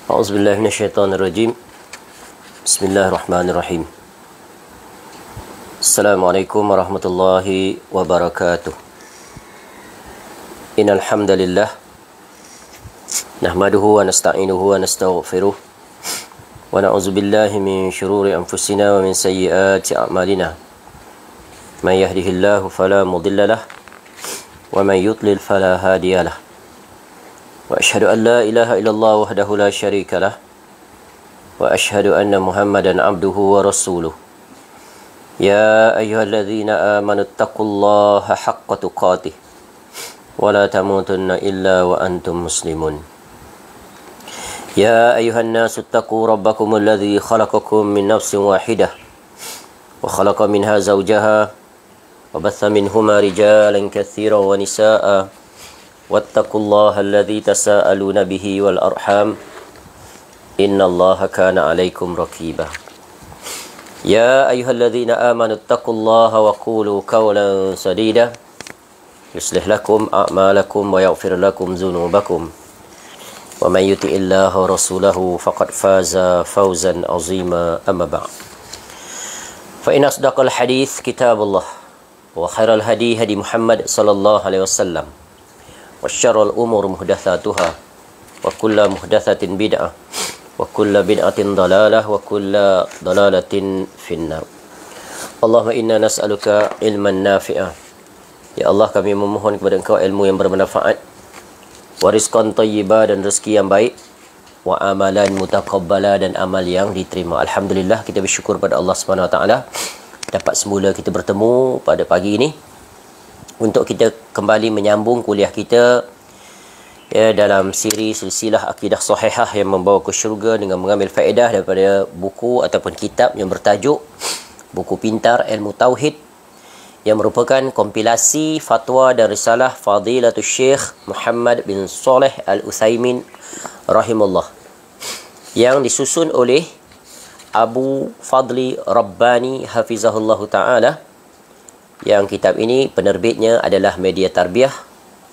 A'udzubillahi minasyaitonirrajim. Bismillahirrahmanirrahim. Assalamualaikum warahmatullahi wabarakatuh. Innal hamdalillah nahmaduhu wa nasta'inuhu wa nastaghfiruh wa na'udzubillahi min syururi anfusina wa min sayyiati a'malina. May yahdihillahu fala mudilla lahu wa may yudlil fala hadiya lahu. Wa asyhadu an la ilaha illallah wahdahu la syarika lah wa asyhadu anna Muhammadan abduhu wa rasuluh. Ya ayyuhalladzina amanu taqullaha haqqa tuqatih wa la tamutunna illa wa antum muslimun. Ya ayyuhan nasu taqu rabbakumul ladzi khalaqakum min nafsin wahidah wa khalaqa minha zawjaha wa batha minhuma rijalan katsiran wa nisaa'a wattaqullaha alladzi tasaaluna bihi wal arham innallaha kana 'alaikum raqiba. Ya ayyuhalladzina amanu taqullaha wa qulu qawlan sadida yuslih lakum a'malakum wa yaghfir lakum dzunubakum wa may yuti'illaha wa rasulahu faqad faza fawzan 'azima. Amma ba'd. Fa in asdaqal hadits kitabullah wa khairal hadi hadi Muhammad sallallahu alaihi wasallam wa syarrul umur muhdatsatuha wa kullu muhdatsatin bid'ah wa kullu bid'atin dalalah wa kullu dalalatin finnar. Allahumma inna nas'aluka ilman nafi'ah. Ya Allah, kami memohon kepada Engkau ilmu yang bermanfaat, wa rizqan thayyiba, dan rezeki yang baik, wa amalan mutaqabbala, dan amal yang diterima. Alhamdulillah, kita bersyukur pada Allah Subhanahu wa taala dapat semula kita bertemu pada pagi ini untuk kita kembali menyambung kuliah kita dalam siri silsilah akidah sahihah yang membawa ke syurga dengan mengambil faedah daripada buku ataupun kitab yang bertajuk Buku Pintar Ilmu Tauhid, yang merupakan kompilasi fatwa dan risalah Fadilatul Syekh Muhammad bin Shalih Al-Utsaimin rahimahullah, yang disusun oleh Abu Fadli Rabbani hafizahullah ta'ala. Yang kitab ini penerbitnya adalah Media Tarbiyah,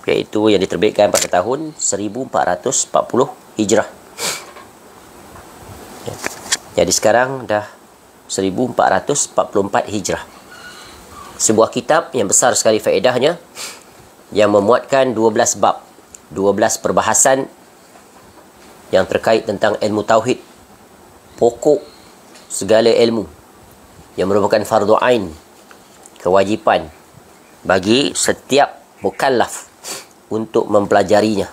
iaitu yang diterbitkan pada tahun 1440 Hijrah. Jadi sekarang dah 1444 Hijrah. Sebuah kitab yang besar sekali faedahnya, yang memuatkan 12 bab, 12 perbahasan yang terkait tentang ilmu tauhid, pokok segala ilmu, yang merupakan fardu ain, kewajipan bagi setiap mukallaf untuk mempelajarinya,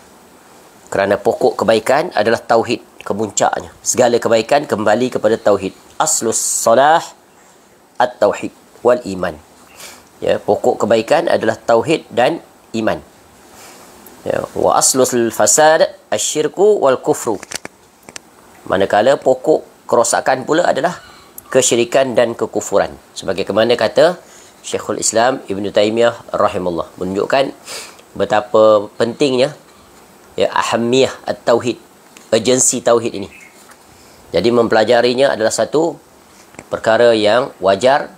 kerana pokok kebaikan adalah tauhid, kemuncaknya segala kebaikan kembali kepada tauhid. Aslus salah at-tauhid wal iman. Ya, pokok kebaikan adalah tauhid dan iman. Ya, wa aslul fasad asyirku wal kufru. Manakala pokok kerosakan pula adalah kesyirikan dan kekufuran. Sebagaimana kata Syekhul Islam Ibn Taymiyah rahimahullah, menunjukkan betapa pentingnya ahamiyah at-tauhid, urgensi tauhid ini. Jadi mempelajarinya adalah satu perkara yang wajar,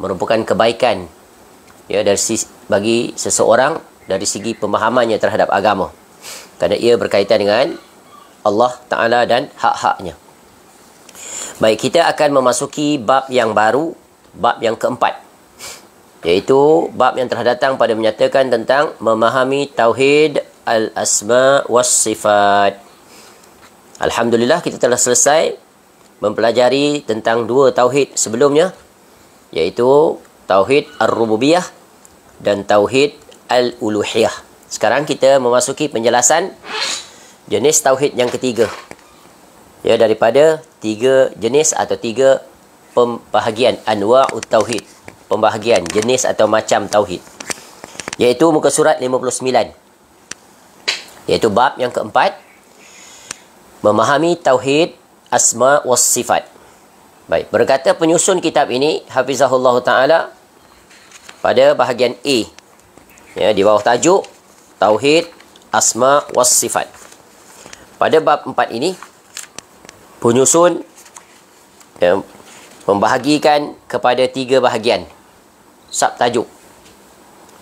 merupakan kebaikan bagi seseorang dari segi pemahamannya terhadap agama, kerana ia berkaitan dengan Allah Ta'ala dan hak-haknya. Baik, kita akan memasuki bab yang baru, bab yang keempat, iaitu bab yang telah datang pada menyatakan tentang memahami tauhid al-asma was sifat. Alhamdulillah, kita telah selesai mempelajari tentang dua tauhid sebelumnya, iaitu tauhid ar-rububiyah dan tauhid al-uluhiyah. Sekarang kita memasuki penjelasan jenis tauhid yang ketiga, daripada tiga jenis atau tiga pembahagian anwa'ut tauhid, pembahagian jenis atau macam tauhid, iaitu muka surat 59, iaitu bab yang keempat, memahami tauhid asma was sifat. Baik, berkata penyusun kitab ini hafizahullah ta'ala pada bahagian A, di bawah tajuk tauhid asma was sifat. Pada bab 4 ini, penyusun membahagikan kepada tiga bahagian subtajuk.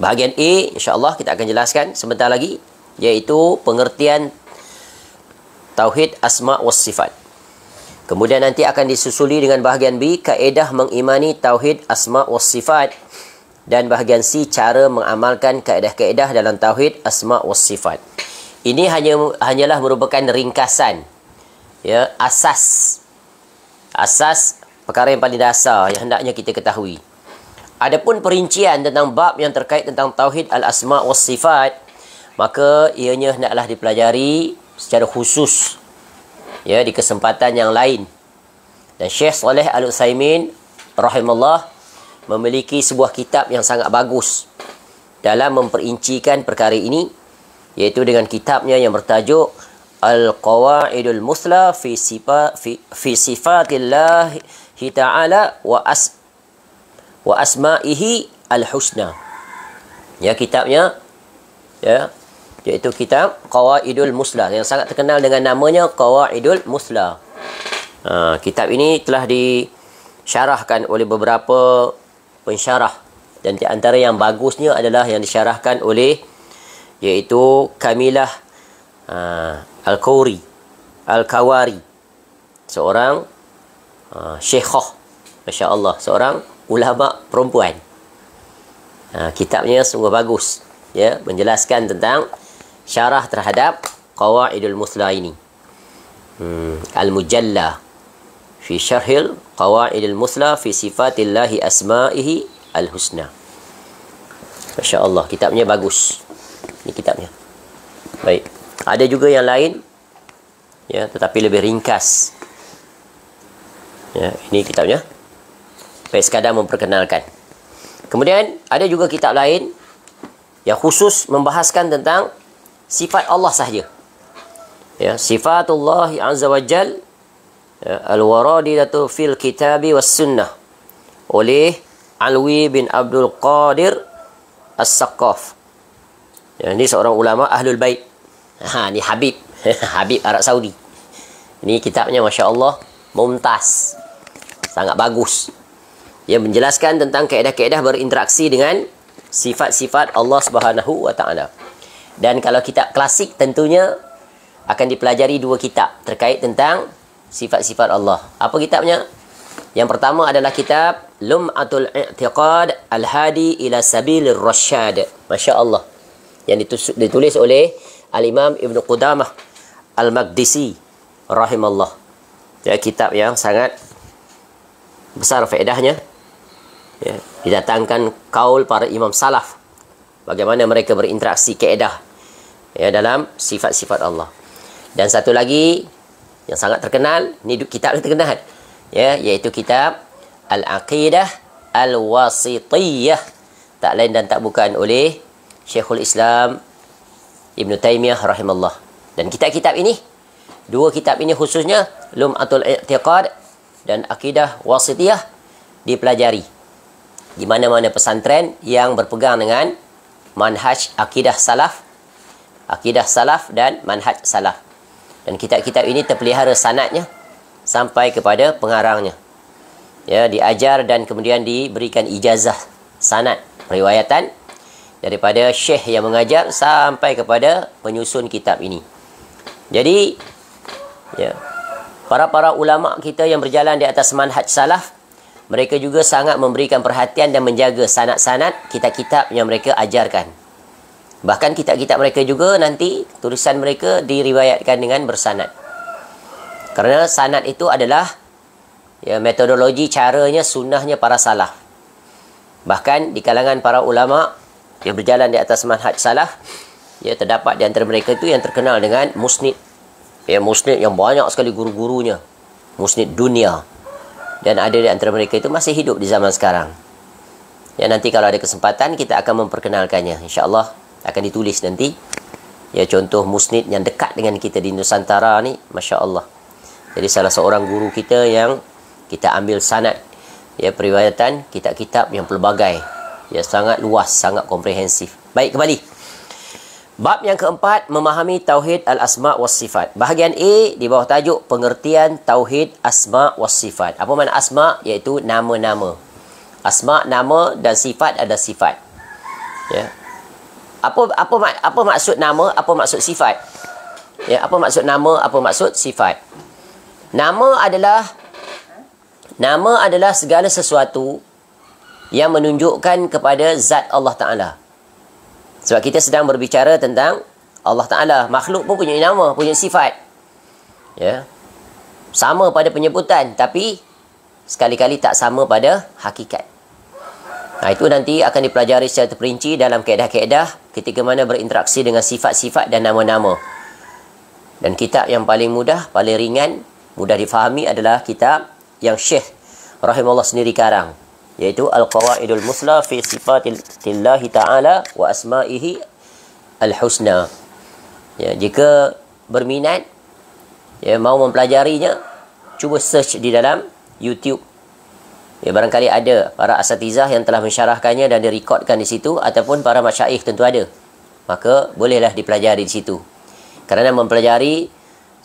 Bahagian A, insya-Allah kita akan jelaskan sebentar lagi, iaitu pengertian tauhid asma was sifat. Kemudian nanti akan disusuli dengan bahagian B, kaedah mengimani tauhid asma was sifat, dan bahagian C, cara mengamalkan kaedah-kaedah dalam tauhid asma was sifat. Ini hanyalah merupakan ringkasan, ya, asas perkara yang paling dasar yang hendaknya kita ketahui. Adapun perincian tentang bab yang terkait tentang tauhid al-asma was sifat, maka ianya hendaklah dipelajari secara khusus, ya, di kesempatan yang lain. Dan Syekh Saleh Al-Utsaimin rahimahullah memiliki sebuah kitab yang sangat bagus dalam memperincikan perkara ini, iaitu dengan kitabnya yang bertajuk Al-Qawaidul Musla fi Sifatillah Ta'ala wa Asma'ihi Al-Husna. Ya, kitabnya, ya, iaitu kitab Qawaidul Musla yang sangat terkenal dengan namanya Qawaidul Musla. Kitab ini telah disyarahkan oleh beberapa pensyarah, dan di antara yang bagusnya adalah yang disyarahkan oleh, iaitu Kamilah Al-Kawari, seorang syekhah, Masya Allah, seorang ulama perempuan. Kitabnya sungguh bagus, ya, menjelaskan tentang syarah terhadap Qawaidul Musla ini. Al-Mujalla fi syarhil Qawaidul Musla fi Sifatillahi Asma'ihi Al-Husna. Masya Allah, kitabnya bagus. Ini kitabnya. Baik. Ada juga yang lain, ya, tetapi lebih ringkas. Ya, ini kitabnya. Baik, sekadar memperkenalkan. Kemudian ada juga kitab lain yang khusus membahaskan tentang sifat Allah sahaja. Ya, sifatullah azza wa jal, ya, al-waradidatu fil kitabi was sunnah, oleh Alwi bin Abdul Qadir As-Saqqaf. Ya, ini seorang ulama Ahlul Bait. Ini Habib Habib Arab Saudi. Ini kitabnya Masya Allah mumtaz, sangat bagus. Ia menjelaskan tentang kaedah-kaedah berinteraksi dengan sifat-sifat Allah Subhanahu wa Ta'ala. Dan kalau kitab klasik tentunya akan dipelajari dua kitab terkait tentang sifat-sifat Allah. Apa kitabnya? Yang pertama adalah kitab Lum'atul I'tiqad Al-Hadi ila Sabilir Rasyad. Masya Allah. Yang ditulis oleh Al-Imam Ibn Qudamah Al-Maqdisi rahimallah. Ya, kitab yang sangat besar faedahnya. Ya, didatangkan kaul para imam salaf, bagaimana mereka berinteraksi kaedah, ya, dalam sifat-sifat Allah. Dan satu lagi yang sangat terkenal, ini kitab yang terkenal, ya, iaitu kitab Al-Aqidah Al-Wasitiyah, tak lain dan tak bukan oleh Syekhul Islam Ibn Taymiyah rahimallah. Dan kitab-kitab ini, dua kitab ini khususnya Lum'atul I'tiqad dan Aqidah Wasitiyah, dipelajari di mana-mana pesantren yang berpegang dengan manhaj akidah salaf dan manhaj salaf. Dan kitab-kitab ini terpelihara sanadnya sampai kepada pengarangnya. Ya, diajar dan kemudian diberikan ijazah sanad riwayatan daripada syekh yang mengajar sampai kepada penyusun kitab ini. Jadi, ya, para ulama kita yang berjalan di atas manhaj salaf, mereka juga sangat memberikan perhatian dan menjaga sanad-sanad kitab-kitab yang mereka ajarkan. Bahkan kitab-kitab mereka juga nanti tulisan mereka diriwayatkan dengan bersanad. Kerana sanad itu adalah, ya, metodologi, caranya, sunnahnya para salaf. Bahkan di kalangan para ulama yang berjalan di atas manhaj salaf, ya, terdapat di antara mereka itu yang terkenal dengan musnid. Ya, musnid yang banyak sekali guru-gurunya. Musnid dunia. Dan ada di antara mereka itu masih hidup di zaman sekarang. Ya, nanti kalau ada kesempatan kita akan memperkenalkannya. InsyaAllah akan ditulis nanti. Ya, contoh musnid yang dekat dengan kita di Nusantara ni, Masya Allah. Jadi salah seorang guru kita yang kita ambil sanad, ya, periwayatan kitab-kitab yang pelbagai. Ya, sangat luas, sangat komprehensif. Baik, kembali. Bab yang keempat, memahami Tauhid Al-Asma' was Sifat. Bahagian A di bawah tajuk pengertian Tauhid Asma' was Sifat. Apa makna Asma'? Iaitu nama-nama. Asma' nama dan sifat ada sifat. Ya. Apa maksud nama? Apa maksud sifat? Ya, apa maksud nama, apa maksud sifat? Nama adalah segala sesuatu yang menunjukkan kepada zat Allah Ta'ala. Sebab kita sedang berbicara tentang Allah Ta'ala. Makhluk pun punya nama, punya sifat. Ya. Sama pada penyebutan, tapi sekali-kali tak sama pada hakikat. Itu nanti akan dipelajari secara terperinci dalam kaedah-kaedah ketika mana berinteraksi dengan sifat-sifat dan nama-nama. Dan kitab yang paling mudah, paling ringan, mudah difahami adalah kitab yang Syekh rahimahullah sendiri karang, iaitu Al-Qawaidul Musla fi Sifatillahi Ta'ala wa Asma'ihi Al-Husna. Ya, jika berminat, ya, mau mempelajarinya, cuba search di dalam YouTube. Ya, barangkali ada para asatizah yang telah mensyarahkannya dan direkodkan di situ, ataupun para masyaikh tentu ada. Maka bolehlah dipelajari di situ. Kerana mempelajari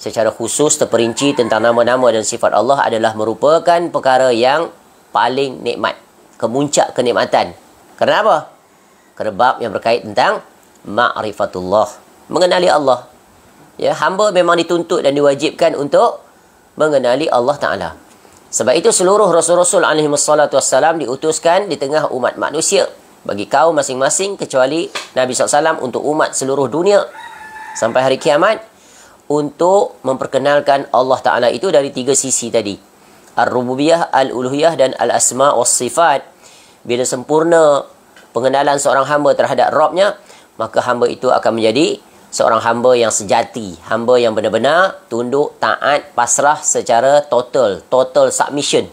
secara khusus terperinci tentang nama-nama dan sifat Allah adalah merupakan perkara yang paling nikmat, kemuncak kenikmatan. Kerana apa? Kerana bab yang berkait tentang ma'rifatullah, mengenali Allah. Ya, hamba memang dituntut dan diwajibkan untuk mengenali Allah Ta'ala. Sebab itu seluruh Rasul-Rasul alaihi wassalatu wassalam diutuskan di tengah umat manusia, bagi kaum masing-masing, kecuali Nabi SAW untuk umat seluruh dunia sampai hari kiamat, untuk memperkenalkan Allah Ta'ala itu dari tiga sisi tadi. Ar-Rububiyah, Al-Uluhiyah dan Al-Asma' was-Sifat. Bila sempurna pengenalan seorang hamba terhadap Rabbnya, maka hamba itu akan menjadi seorang hamba yang sejati, hamba yang benar-benar tunduk, taat, pasrah secara total submission,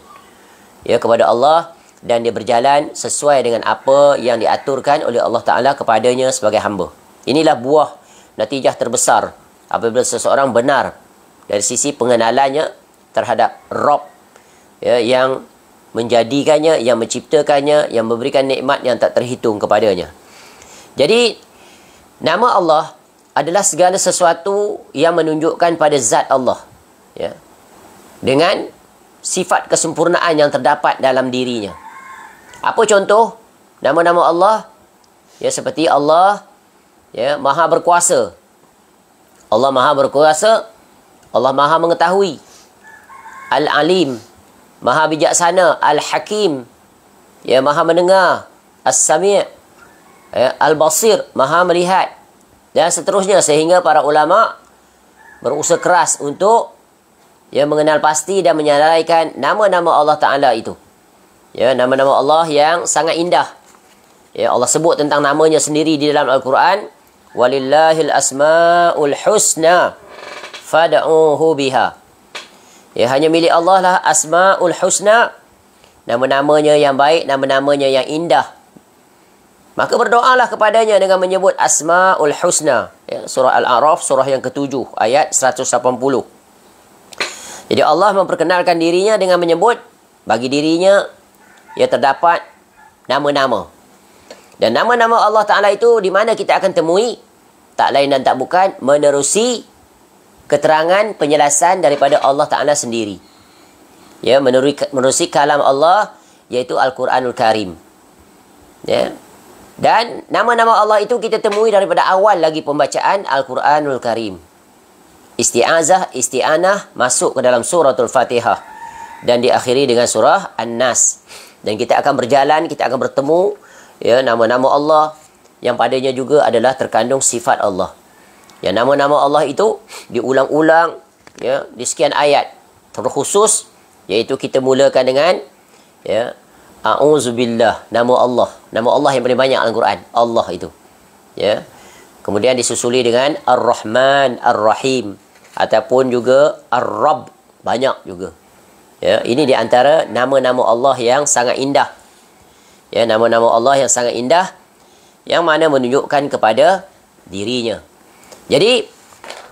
ya, kepada Allah, dan dia berjalan sesuai dengan apa yang diaturkan oleh Allah Ta'ala kepadanya sebagai hamba. Inilah buah natijah terbesar apabila seseorang benar dari sisi pengenalannya terhadap Rabb, ya, yang menjadikannya, yang menciptakannya, yang memberikan nikmat yang tak terhitung kepadanya. Jadi nama Allah adalah segala sesuatu yang menunjukkan pada zat Allah, ya, dengan sifat kesempurnaan yang terdapat dalam dirinya. Apa contoh nama-nama Allah? Ya, seperti Allah, ya, Maha Berkuasa. Allah Maha Berkuasa, Allah Maha Mengetahui. Al-Alim, Maha Bijaksana. Al-Hakim, ya, Maha Mendengar. As-Sami', ya, Al-Basir, Maha Melihat. Dan seterusnya, sehingga para ulama berusaha keras untuk, ya, mengenal pasti dan menyelaikan nama-nama Allah Ta'ala itu. Ya, nama-nama Allah yang sangat indah. Ya, Allah sebut tentang namanya sendiri di dalam Al-Quran. Walillahil asma'ul husna fad'uhu biha. Ya, hanya milik Allah lah asma'ul husna, nama-namanya yang baik, nama-namanya yang indah. Maka berdoalah kepadanya dengan menyebut Asma'ul Husna. Ya, surah Al-A'raf, surah yang ke-7, ayat 180. Jadi Allah memperkenalkan dirinya dengan menyebut, bagi dirinya, ya, terdapat nama-nama. Dan nama-nama Allah Ta'ala itu di mana kita akan temui? Tak lain dan tak bukan menerusi keterangan penjelasan daripada Allah Ta'ala sendiri. Ya, menerusi kalam Allah, iaitu Al-Quranul Karim. Ya. Dan nama-nama Allah itu kita temui daripada awal lagi pembacaan Al-Quranul Karim. Isti'azah, isti'anah masuk ke dalam suratul Fatihah dan diakhiri dengan surah An-Nas. Dan kita akan berjalan, kita akan bertemu, ya, nama-nama Allah yang padanya juga adalah terkandung sifat Allah. Ya, nama-nama Allah itu diulang-ulang, ya, di sekian ayat. Terkhusus, iaitu kita mulakan dengan, ya, A'udzubillah, nama Allah. Nama Allah yang paling banyak dalam Al-Quran. Allah itu. Ya. Kemudian disusuli dengan Ar-Rahman, Ar-Rahim. Ataupun juga Ar-Rabb. Banyak juga. Ya. Ini di antara nama-nama Allah yang sangat indah. Ya, nama-nama Allah yang sangat indah, yang mana menunjukkan kepada dirinya. Jadi,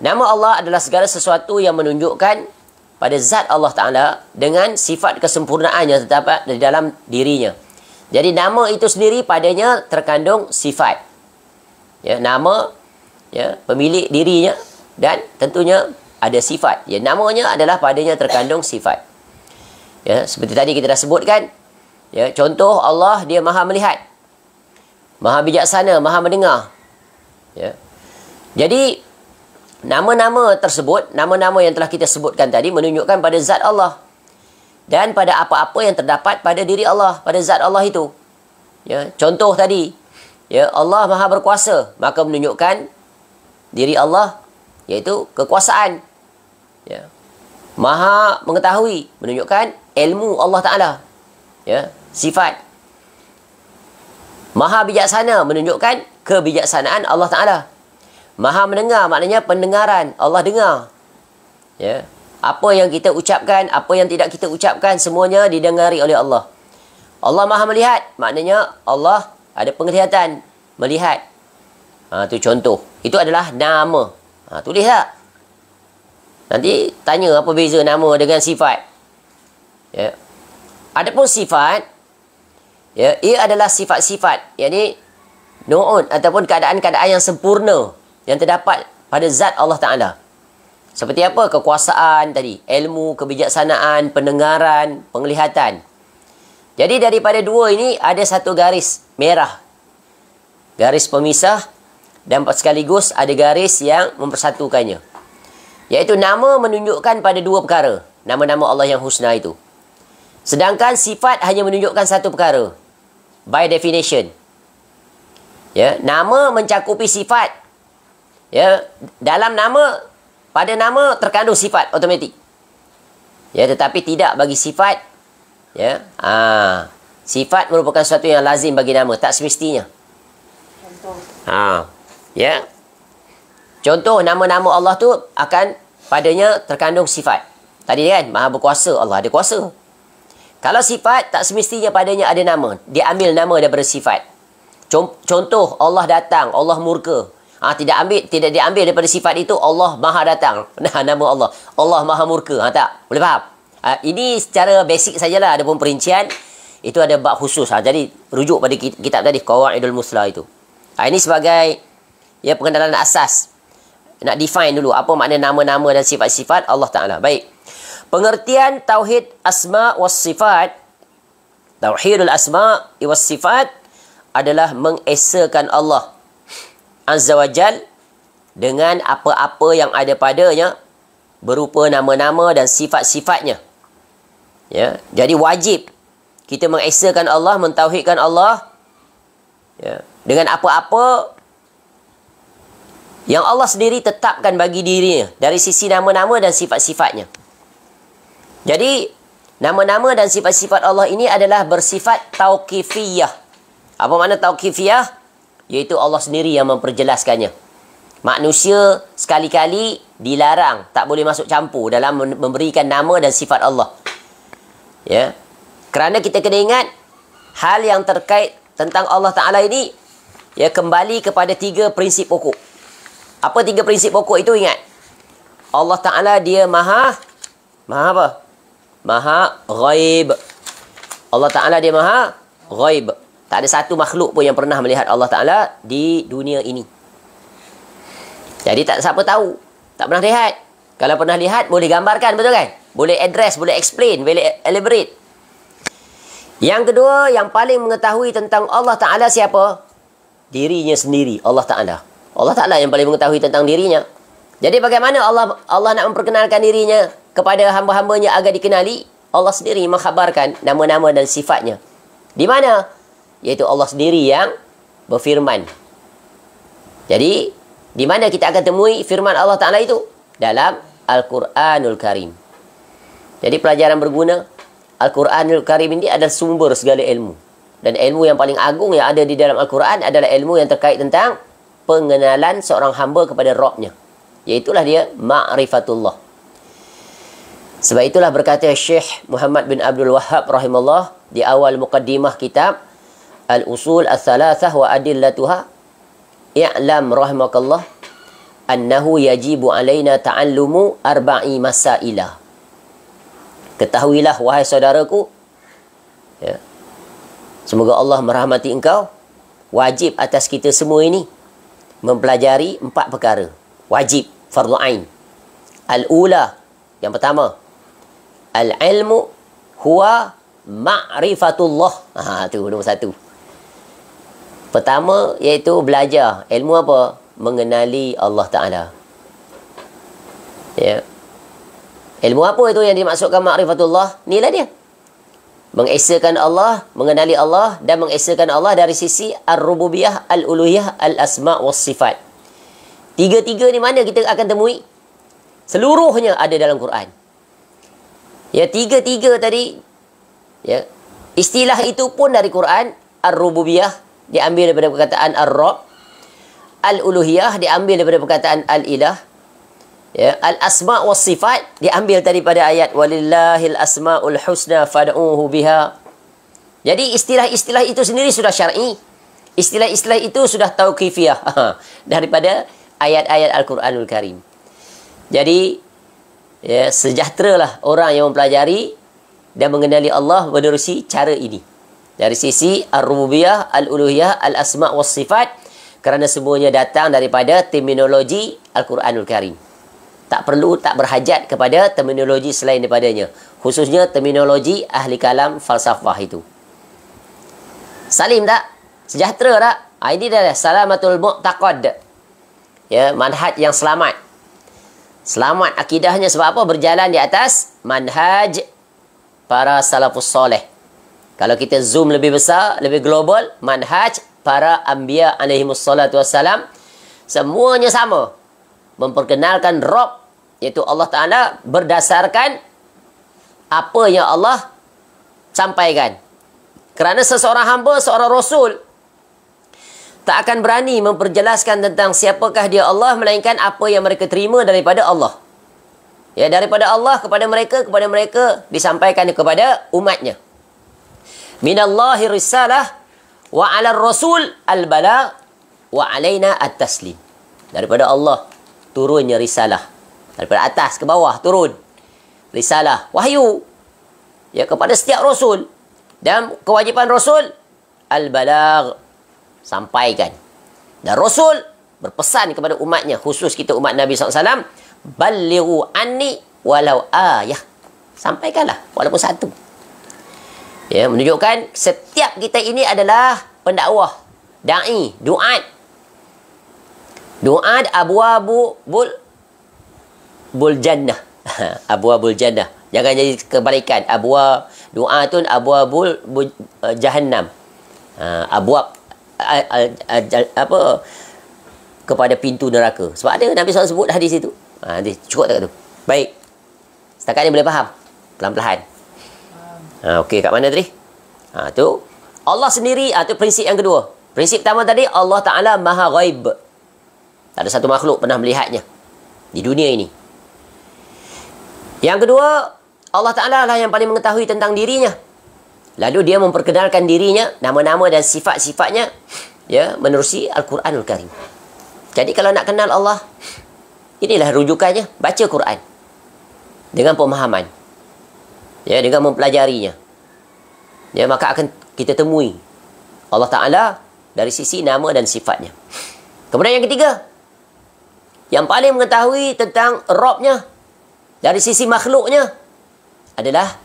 nama Allah adalah segala sesuatu yang menunjukkan pada zat Allah Ta'ala dengan sifat kesempurnaan yang terdapat di dalam dirinya. Jadi nama itu sendiri padanya terkandung sifat. Ya, nama, ya, pemilik dirinya, dan tentunya ada sifat. Ya, namanya adalah padanya terkandung sifat. Ya, seperti tadi kita dah sebutkan. Ya, contoh Allah, dia Maha Melihat, Maha Bijaksana, Maha Mendengar. Ya. Jadi nama-nama tersebut, nama-nama yang telah kita sebutkan tadi menunjukkan pada zat Allah dan pada apa-apa yang terdapat pada diri Allah, pada zat Allah itu. Ya, contoh tadi, ya, Allah Maha berkuasa, maka menunjukkan diri Allah iaitu kekuasaan. Ya. Maha mengetahui, menunjukkan ilmu Allah Taala. Ya, sifat. Maha bijaksana menunjukkan kebijaksanaan Allah Taala. Maha mendengar maknanya pendengaran, Allah dengar. Ya. Apa yang kita ucapkan, apa yang tidak kita ucapkan, semuanya didengari oleh Allah. Allah Maha melihat, maknanya Allah ada penglihatan, melihat. Itu contoh. Itu adalah nama. Tulis tak? Nanti tanya apa beza nama dengan sifat. Ya. Adapun sifat, ya, ia adalah sifat-sifat, yakni nu'un ataupun keadaan-keadaan yang sempurna yang terdapat pada zat Allah Ta'ala. Seperti apa? Kekuasaan tadi, ilmu, kebijaksanaan, pendengaran, penglihatan. Jadi daripada dua ini ada satu garis merah, garis pemisah, dan sekaligus ada garis yang mempersatukannya, iaitu nama menunjukkan pada dua perkara, nama-nama Allah yang husna itu. Sedangkan sifat hanya menunjukkan satu perkara, by definition. Ya, nama mencakupi sifat. Ya, dalam nama, pada nama terkandung sifat automatik. Ya, tetapi tidak bagi sifat. Ya, sifat merupakan sesuatu yang lazim bagi nama, tak semestinya. Contoh. Ya. Contoh nama-nama Allah tu akan padanya terkandung sifat. Tadi kan Maha berkuasa, Allah ada kuasa. Kalau sifat tak semestinya padanya ada nama, dia ambil nama daripada sifat. Contoh Allah datang, Allah murka. Tidak diambil daripada sifat itu Allah Maha datang. Nah, nama Allah, Allah Maha murka. Tak? Boleh faham? Ini secara basic sajalah, ada pun perincian. Itu ada bab khusus. Jadi rujuk pada kitab tadi, Qawaidul Muslah itu. Ini sebagai ya pengenalan asas. Nak define dulu apa makna nama-nama dan sifat-sifat Allah Ta'ala. Baik. Pengertian Tauhid Asma' was Sifat, Tauhidul Asma' was Sifat adalah mengesakan Allah Azza wa Jal dengan apa-apa yang ada padanya berupa nama-nama dan sifat-sifatnya. Ya, jadi wajib kita mengesakan Allah, mentauhidkan Allah, ya, dengan apa-apa yang Allah sendiri tetapkan bagi dirinya dari sisi nama-nama dan sifat-sifatnya. Jadi nama-nama dan sifat-sifat Allah ini adalah bersifat tauqifiyah. Apa makna tauqifiyah? Iaitu Allah sendiri yang memperjelaskannya. Manusia sekali-kali dilarang, tak boleh masuk campur dalam memberikan nama dan sifat Allah. Ya. Kerana kita kena ingat hal yang terkait tentang Allah Ta'ala ini, ya, kembali kepada 3 prinsip pokok. Apa 3 prinsip pokok itu? Ingat, Allah Ta'ala dia maha apa? Maha ghaib. Allah Ta'ala dia maha ghaib. Tak ada satu makhluk pun yang pernah melihat Allah Ta'ala di dunia ini. Jadi tak siapa tahu. Tak pernah lihat. Kalau pernah lihat, boleh gambarkan, betul kan? Boleh address, boleh explain, boleh elaborate. Yang kedua, yang paling mengetahui tentang Allah Ta'ala siapa? Dirinya sendiri, Allah Ta'ala. Allah Ta'ala yang paling mengetahui tentang dirinya. Jadi bagaimana Allah nak memperkenalkan dirinya kepada hamba-hambanya agar dikenali? Allah sendiri mengkhabarkan nama-nama dan sifatnya. Di mana? Iaitu Allah sendiri yang berfirman. Jadi, di mana kita akan temui firman Allah Ta'ala itu? Dalam Al-Quranul Karim. Jadi pelajaran berguna. Al-Quranul Karim ini adalah sumber segala ilmu. Dan ilmu yang paling agung yang ada di dalam Al-Quran adalah ilmu yang terkait tentang pengenalan seorang hamba kepada Rabbnya. Iaitulah dia ma'rifatullah. Sebab itulah berkata Syekh Muhammad bin Abdul Wahhab rahimahullah di awal muqaddimah kitab Al-Usul Al-Thalathah wa Adillatuha, i'lam rahimakallah annahu yajibu alaina ta'allumu arba'i masailah. Ketahuilah wahai saudaraku, ya, semoga Allah merahmati engkau, wajib atas kita semua ini mempelajari 4 perkara. Wajib, fardu ain. Al-ula, yang pertama, al-ilmu huwa ma'rifatullah. Tu nombor 1. Pertama iaitu belajar. Ilmu apa? Mengenali Allah Ta'ala. Ya. Ilmu apa itu yang dimaksudkan ma'rifatullah? Inilah dia. Mengesakan Allah, mengenali Allah dan mengesakan Allah dari sisi ar-rububiyah, al-uluhiyah, al-asma' was-sifat. Tiga-tiga ni mana kita akan temui? Seluruhnya ada dalam Quran. Ya, tiga-tiga tadi, ya, istilah itu pun dari Quran. Ar-rububiyah diambil daripada perkataan ar-rabb, al-uluhiyah diambil daripada perkataan al-ilah, ya, al-asma' was sifat diambil daripada ayat walillahil asmaul husna fad'uhu biha. Jadi istilah-istilah itu sendiri sudah syar'i. Istilah-istilah itu sudah tauqifiyah daripada ayat-ayat Al-Quranul Karim. Jadi, ya, sejahteralah orang yang mempelajari dan mengenali Allah menerusi cara ini. Dari sisi ar-rububiyah, al-uluhiyah, al-asma' was sifat, kerana semuanya datang daripada terminologi Al-Quranul Karim. Tak perlu, tak berhajat kepada terminologi selain daripadanya. Khususnya terminologi ahli kalam falsafah itu. Salim tak? Sejahtera tak? Ini dah salamatul mu'taqad. Ya, manhaj yang selamat. Selamat akidahnya sebab apa? Berjalan di atas manhaj para salafus soleh. Kalau kita zoom lebih besar, lebih global, manhaj para anbiya alaihimussalatu wassalam, semuanya sama. Memperkenalkan Rabb, iaitu Allah Ta'ala, berdasarkan apa yang Allah sampaikan. Kerana seseorang hamba, seorang Rasul, tak akan berani memperjelaskan tentang siapakah dia Allah, melainkan apa yang mereka terima daripada Allah. Ya, daripada Allah kepada mereka disampaikan kepada umatnya. Minallahi risalah wa 'ala rasul al-balagh wa 'alaina at-taslim. Daripada Allah turunnya risalah. Daripada atas ke bawah turun risalah, wahyu, ya, kepada setiap rasul. Dan kewajipan rasul al-balagh, sampaikan. Dan rasul berpesan kepada umatnya, khusus kita umat Nabi SAW, balighu anni walau ayah. Sampaikanlah walaupun satu. Ya, menunjukkan setiap kita ini adalah pendakwah, da'i, du'at. Du'at abwabul jannah. Abwabul jannah. Jangan jadi kebalikan. Du'atun abwabul jahannam. Abwab apa, kepada pintu neraka. Sebab ada Nabi SAW sebut hadis itu. Nanti cukup tak tu. Baik. Setakat ni boleh faham? Pelan-pelan. Okey, kat mana tadi? Tu Allah sendiri. Tu prinsip yang kedua. Prinsip pertama tadi, Allah Ta'ala maha ghaib. Tak ada satu makhluk pernah melihatnya di dunia ini. Yang kedua, Allah Ta'ala lah yang paling mengetahui tentang dirinya. Lalu dia memperkenalkan dirinya, nama-nama dan sifat-sifatnya, ya, menerusi Al-Quranul Karim. Jadi kalau nak kenal Allah, inilah rujukannya, baca Quran dengan pemahaman, ya, dengan mempelajarinya. Ya, maka akan kita temui Allah Ta'ala dari sisi nama dan sifatnya. Kemudian yang ketiga, yang paling mengetahui tentang Rabb-nya dari sisi makhluknya adalah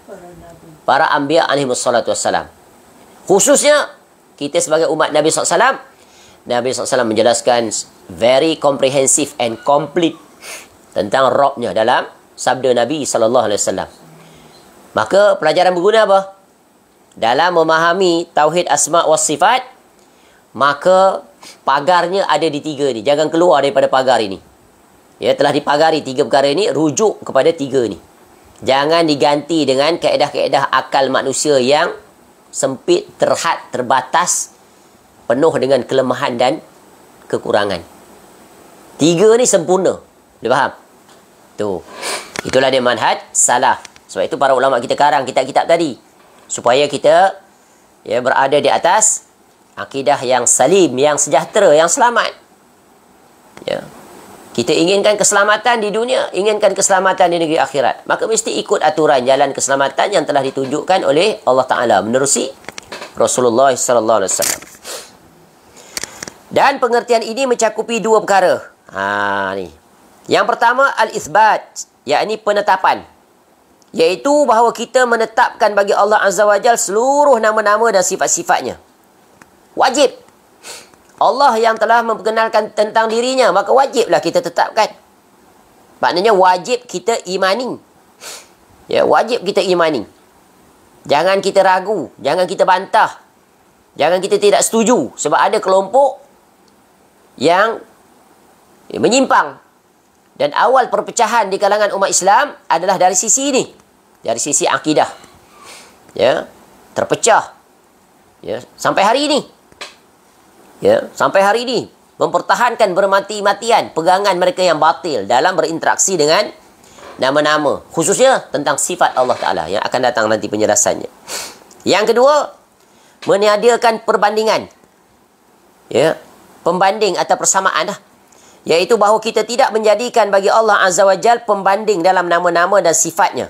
para anbiya alaihimussalatu wassalam. Khususnya kita sebagai umat Nabi SAW, Nabi SAW menjelaskan very comprehensive and complete tentang Rabb-nya dalam sabda Nabi SAW. Maka pelajaran berguna apa? Dalam memahami tauhid asma' was sifat, maka pagarnya ada di tiga ni. Jangan keluar daripada pagar ini. Ya, telah dipagari tiga perkara ini, rujuk kepada tiga ni. Jangan diganti dengan kaedah-kaedah akal manusia yang sempit, terhad, terbatas, penuh dengan kelemahan dan kekurangan. Tiga ni sempurna. Boleh faham? Tu. Itulah dia manhaj salaf. Sebab itu para ulama kita karang kitab-kitab tadi. Supaya kita, ya, berada di atas akidah yang salim, yang sejahtera, yang selamat. Ya. Kita inginkan keselamatan di dunia, inginkan keselamatan di negeri akhirat. Maka mesti ikut aturan jalan keselamatan yang telah ditunjukkan oleh Allah Ta'ala menerusi Rasulullah SAW. Dan pengertian ini mencakupi dua perkara. Ni. Yang pertama, al-ithbat, yakni penetapan. Iaitu bahawa kita menetapkan bagi Allah Azza wa Jal seluruh nama-nama dan sifat-sifatnya. Wajib. Allah yang telah memperkenalkan tentang dirinya, maka wajiblah kita tetapkan. Maknanya wajib kita imani. Ya, wajib kita imani. Jangan kita ragu, jangan kita bantah. Jangan kita tidak setuju sebab ada kelompok yang menyimpang. Dan awal perpecahan di kalangan umat Islam adalah dari sisi ini. Dari sisi akidah. Ya, terpecah. Ya, sampai hari ini. Ya, sampai hari ini mempertahankan bermati-matian pegangan mereka yang batil dalam berinteraksi dengan nama-nama, khususnya tentang sifat Allah Ta'ala yang akan datang nanti penjelasannya. Yang kedua, meniadakan perbandingan. Ya, pembanding atau persamaan lah. Iaitu bahawa kita tidak menjadikan bagi Allah Azza wa Jal pembanding dalam nama-nama dan sifatnya.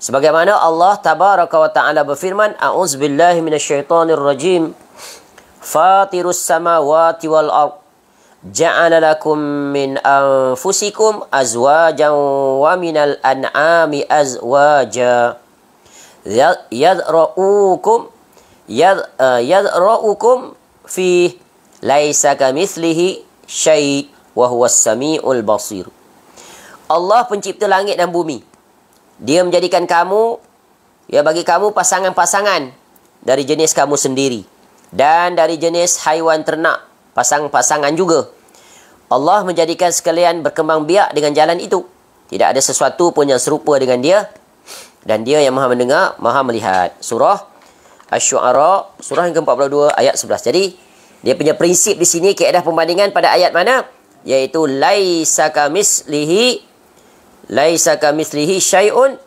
Sebagaimana Allah Tabaraka wa Ta'ala berfirman, A'udzubillahi minasyaitonirrajim. Fatirus samawati wal ard. Ja'ala lakum min anfusikum azwajan wa minal an'ami azwaja. Yadra'ukum fi laisa kamithlihi syai' wa huwas sami'ul basir. Allah pencipta langit dan bumi. Dia menjadikan kamu, ya, bagi kamu pasangan-pasangan dari jenis kamu sendiri dan dari jenis haiwan ternak, pasangan juga. Allah menjadikan sekalian berkembang biak dengan jalan itu. Tidak ada sesuatu pun yang serupa dengan dia. Dan dia yang maha mendengar, maha melihat. Surah Asy-Syu'ara, surah yang ke-42, ayat 11. Jadi, dia punya prinsip di sini, kaedah pembandingan pada ayat mana? Iaitu, laisa kamitslihi syai'un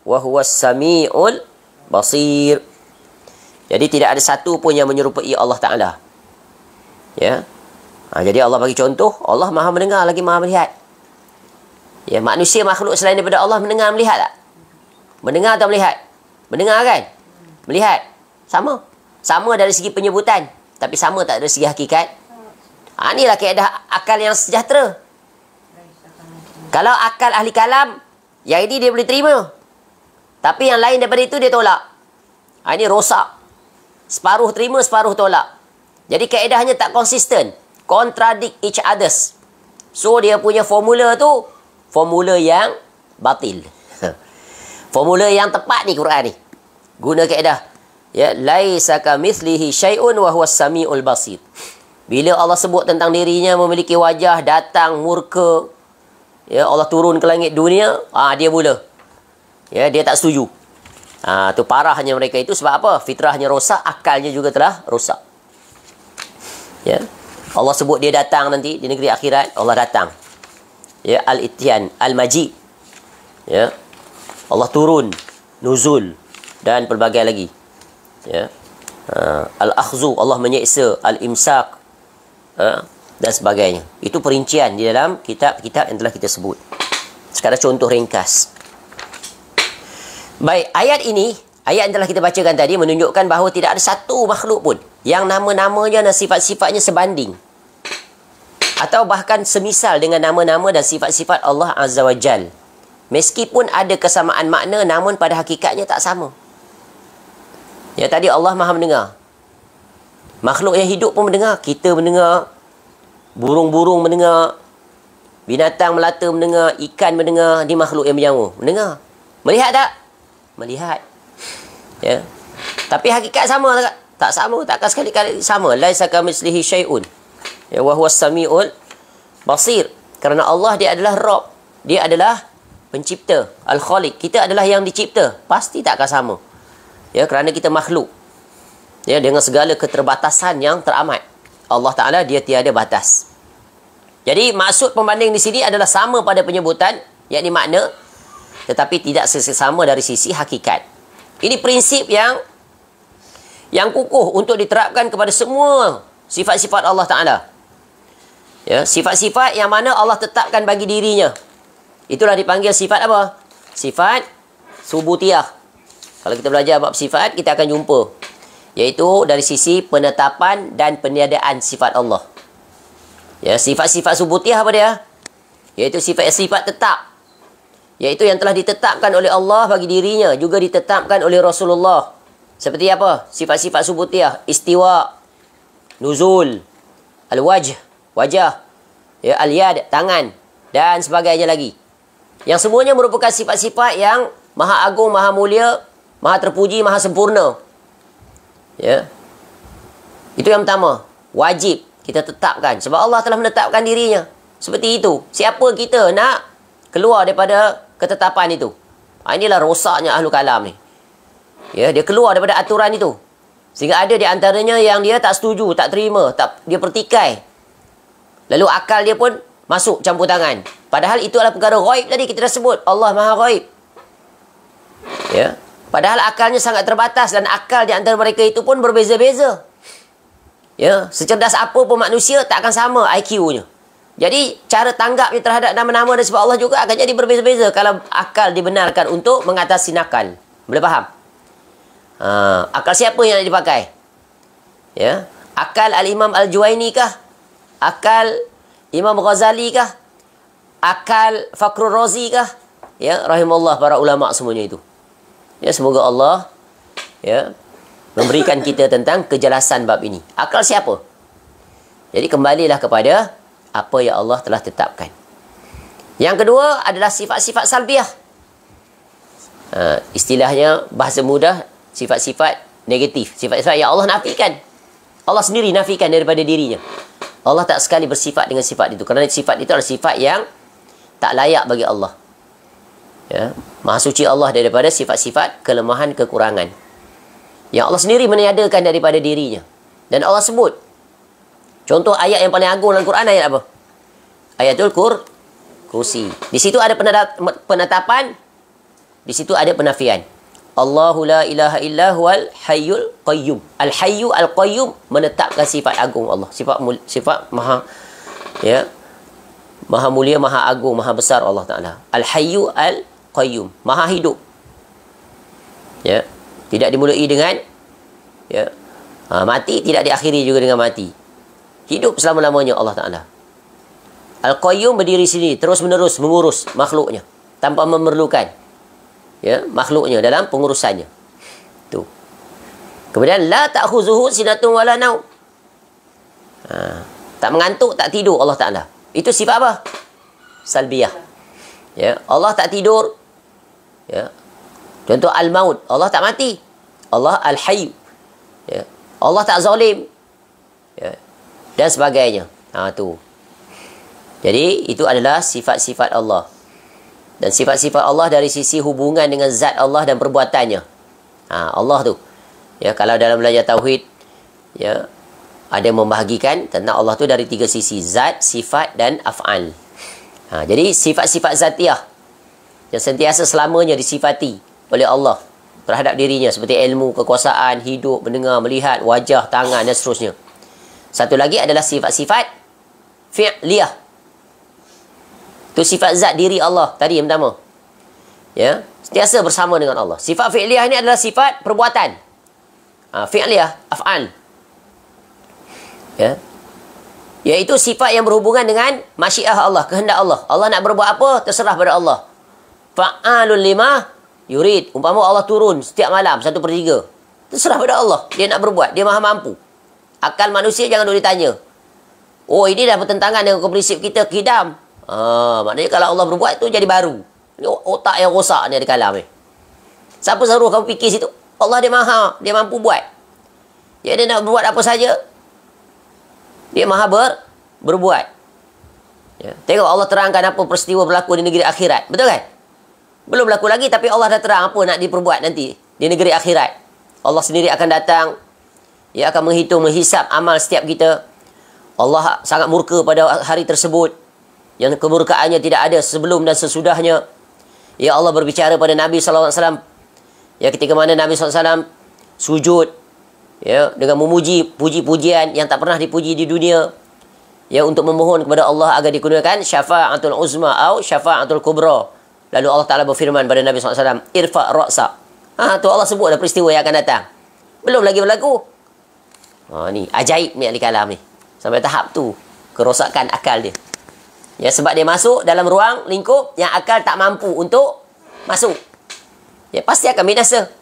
wa huwas sami'ul basir. Jadi tidak ada satu pun yang menyerupai Allah Ta'ala. Ya. Jadi Allah bagi contoh, Allah maha mendengar lagi maha melihat. Ya, manusia makhluk selain daripada Allah mendengar melihat tak? Mendengar atau melihat? Mendengar kan? Melihat. Sama. Sama dari segi penyebutan. Tapi sama tak dari segi hakikat. Inilah kaedah akal yang sejahtera. Kalau akal ahli kalam, yang ini dia boleh terima. Tapi yang lain daripada itu dia tolak. Ini rosak. Separuh terima, separuh tolak. Jadi kaedahnya tak konsisten. Contradict each others. So dia punya formula tu, formula yang batil. Formula yang tepat ni Quran ni. Guna kaedah. Ya, laisa kamitslihi syai'un wa huwas samiul basir. Bila Allah sebut tentang dirinya memiliki wajah, datang, murka, ya, Allah turun ke langit dunia, dia mula. Ya, dia tak setuju. Tu parahnya mereka itu sebab apa? Fitrahnya rosak, akalnya juga telah rosak. Ya. Allah sebut dia datang nanti di negeri akhirat, Allah datang. Ya, al-ityan, al-maji. Ya. Allah turun, nuzul dan pelbagai lagi. Ya. Al-akhzu, Allah menyeksa, al-imsak, dan sebagainya. Itu perincian di dalam kitab-kitab yang telah kita sebut. Sekarang contoh ringkas. Baik, ayat ini, ayat yang telah kita bacakan tadi menunjukkan bahawa tidak ada satu makhluk pun yang nama-namanya dan sifat-sifatnya sebanding atau bahkan semisal dengan nama-nama dan sifat-sifat Allah Azza wa Jal. Meskipun ada kesamaan makna, namun pada hakikatnya tak sama. Ya, tadi Allah maha mendengar. Makhluk yang hidup pun mendengar. Kita mendengar. Burung-burung mendengar. Binatang melata mendengar. Ikan mendengar. Ini makhluk yang bernyawa. Mendengar. Melihat tak? Melihat. Ya. Tapi hakikat sama tak? Tak sama. Takkan sekali-kali sama. Laisa kamitslihi syai'un. Ya, wa huwas samiul basir. Kerana Allah dia adalah Rabb. Dia adalah pencipta. Al-Khaliq. Kita adalah yang dicipta. Pasti takkan sama. Ya, kerana kita makhluk. Ya, dengan segala keterbatasan yang teramat. Allah Ta'ala dia tiada batas. Jadi maksud pembanding di sini adalah sama pada penyebutan, yakni makna, tetapi tidak sesama dari sisi hakikat. Ini prinsip yang kukuh untuk diterapkan kepada semua sifat-sifat Allah Ta'ala. Ya, sifat-sifat yang mana Allah tetapkan bagi dirinya. Itulah dipanggil sifat apa? Sifat subutiyah. Kalau kita belajar bab sifat, kita akan jumpa. Iaitu dari sisi penetapan dan peniadaan sifat Allah. Ya, sifat-sifat subutiyah apa dia? Iaitu sifat-sifat tetap. Iaitu yang telah ditetapkan oleh Allah bagi dirinya. Juga ditetapkan oleh Rasulullah. Seperti apa? Sifat-sifat subutiyah. Istiwa. Nuzul. Al-wajh. Wajah. Ya, al-yad. Tangan. dan sebagainya lagi. Yang semuanya merupakan sifat-sifat yang maha agung, maha mulia, maha terpuji, maha sempurna. Ya. Itu yang pertama. Wajib kita tetapkan. Sebab Allah telah menetapkan dirinya. Seperti itu. Siapa kita nak keluar daripada ketetapan itu? Inilah rosaknya ahlu kalam ni. Ya, dia keluar daripada aturan itu. Sehingga ada di antaranya yang dia tak setuju, tak terima, dia pertikai. Lalu akal dia pun masuk campur tangan. Padahal itu adalah perkara ghaib tadi kita dah sebut. Allah maha ghaib. Ya. Padahal akalnya sangat terbatas dan akal di antara mereka itu pun berbeza-beza. Ya, secerdas apa pun manusia tak akan sama IQ-nya. Jadi cara tanggapnya terhadap nama-nama dan sifat Allah juga akan jadi berbeza-beza kalau akal dibenarkan untuk mengatasi nakal. Boleh faham? Akal siapa yang nak dipakai? Ya, akal Al-Imam Al-Juwaini kah? Akal Imam Ghazali kah? Akal Fakhrul Razi kah? Ya, rahimahullah para ulama semuanya itu. Ya, semoga Allah ya memberikan kita tentang kejelasan bab ini. Akal siapa? Jadi kembalilah kepada apa yang Allah telah tetapkan. Yang kedua adalah sifat-sifat salbiah. Istilahnya bahasa mudah, sifat-sifat negatif. Sifat-sifat yang Allah nafikan. Allah sendiri nafikan daripada dirinya. Allah tak sekali bersifat dengan sifat itu. Kerana sifat itu adalah sifat yang tak layak bagi Allah. Ya. Maha suci Allah daripada sifat-sifat kelemahan, kekurangan. Yang Allah sendiri meniadakan daripada dirinya. Dan Allah sebut. Contoh ayat yang paling agung dalam Quran ayat apa? Ayatul Kursi. Di situ ada penetapan. Di situ ada penafian. Allahu la ilaha illa huwal hayyul qayyum. Al-hayyu al-qayyum menetapkan sifat agung Allah. Sifat maha ya, maha mulia, maha agung, maha besar Allah Ta'ala. Al-hayyu al-qayyum. Maha hidup. Ya. Tidak dimulai dengan ya, mati, tidak diakhiri juga dengan mati. Hidup selama-lamanya Allah Ta'ala. Al-qayyum berdiri sini terus menerus mengurus makhluknya tanpa memerlukan ya makhluknya dalam pengurusannya. Tu. Kemudian la ta'khuzuhu sinatun wala naum. Tak mengantuk, tak tidur Allah Ta'ala. Itu sifat apa? Salbiyah. Ya, Allah tak tidur. Ya. Contoh al-maut, Allah tak mati. Allah al-hayy. Ya. Allah tak zalim. Ya. Dan sebagainya. Tu. Jadi itu adalah sifat-sifat Allah. Dan sifat-sifat Allah dari sisi hubungan dengan zat Allah dan perbuatannya. Allah tu. Ya, kalau dalam belajar tauhid ya ada yang membahagikan tentang Allah tu dari 3 sisi, zat, sifat dan af'al. Jadi sifat-sifat zatiah yang sentiasa selamanya disifati oleh Allah terhadap dirinya seperti ilmu, kekuasaan, hidup, mendengar, melihat, wajah, tangan dan seterusnya. Satu lagi adalah sifat-sifat fi'liyah. Itu sifat zat diri Allah tadi yang pertama. Ya, sentiasa bersama dengan Allah. Sifat fi'liyah ini adalah sifat perbuatan. Fi'liyah, af'al. Ya. Iaitu sifat yang berhubungan dengan masyiah Allah, kehendak Allah. Allah nak berbuat apa, terserah pada Allah. Fa'alul lima yurid. Umpama Allah turun setiap malam 1/3. Terserah pada Allah. Dia nak berbuat, dia maha mampu. Akal manusia jangan duk ditanya. Oh, ini dah bertentangan dengan prinsip kita kidam. Maknanya kalau Allah berbuat tu jadi baru. Ini otak yang rosak ni ada kalam ni. Siapa suruh kamu fikir situ? Allah dia maha, dia mampu buat. Dia nak berbuat apa saja. Dia maha berbuat. Ya. Tengok Allah terangkan apa peristiwa berlaku di negeri akhirat. Betul kan? Belum berlaku lagi tapi Allah dah terang apa nak diperbuat nanti di negeri akhirat. Allah sendiri akan datang. Dia akan menghitung, menghisap amal setiap kita. Allah sangat murka pada hari tersebut. Yang kemurkaannya tidak ada sebelum dan sesudahnya. Ya Allah berbicara pada Nabi SAW. Ya, ketika mana Nabi SAW sujud. Ya, dengan memuji puji-pujian yang tak pernah dipuji di dunia. Ya, untuk memohon kepada Allah agar dikurniakan syafa'atul uzma atau syafa'atul kubra. Lalu Allah Ta'ala berfirman pada Nabi SAW. Irfa' ra'sa. Tu Allah sebut dah peristiwa yang akan datang. Belum lagi berlaku. Ni ajaib ni ahli kalam ni. Sampai tahap tu kerosakan akal dia. Ya, sebab dia masuk dalam ruang lingkup yang akal tak mampu untuk masuk. Ya, pasti akan binasa.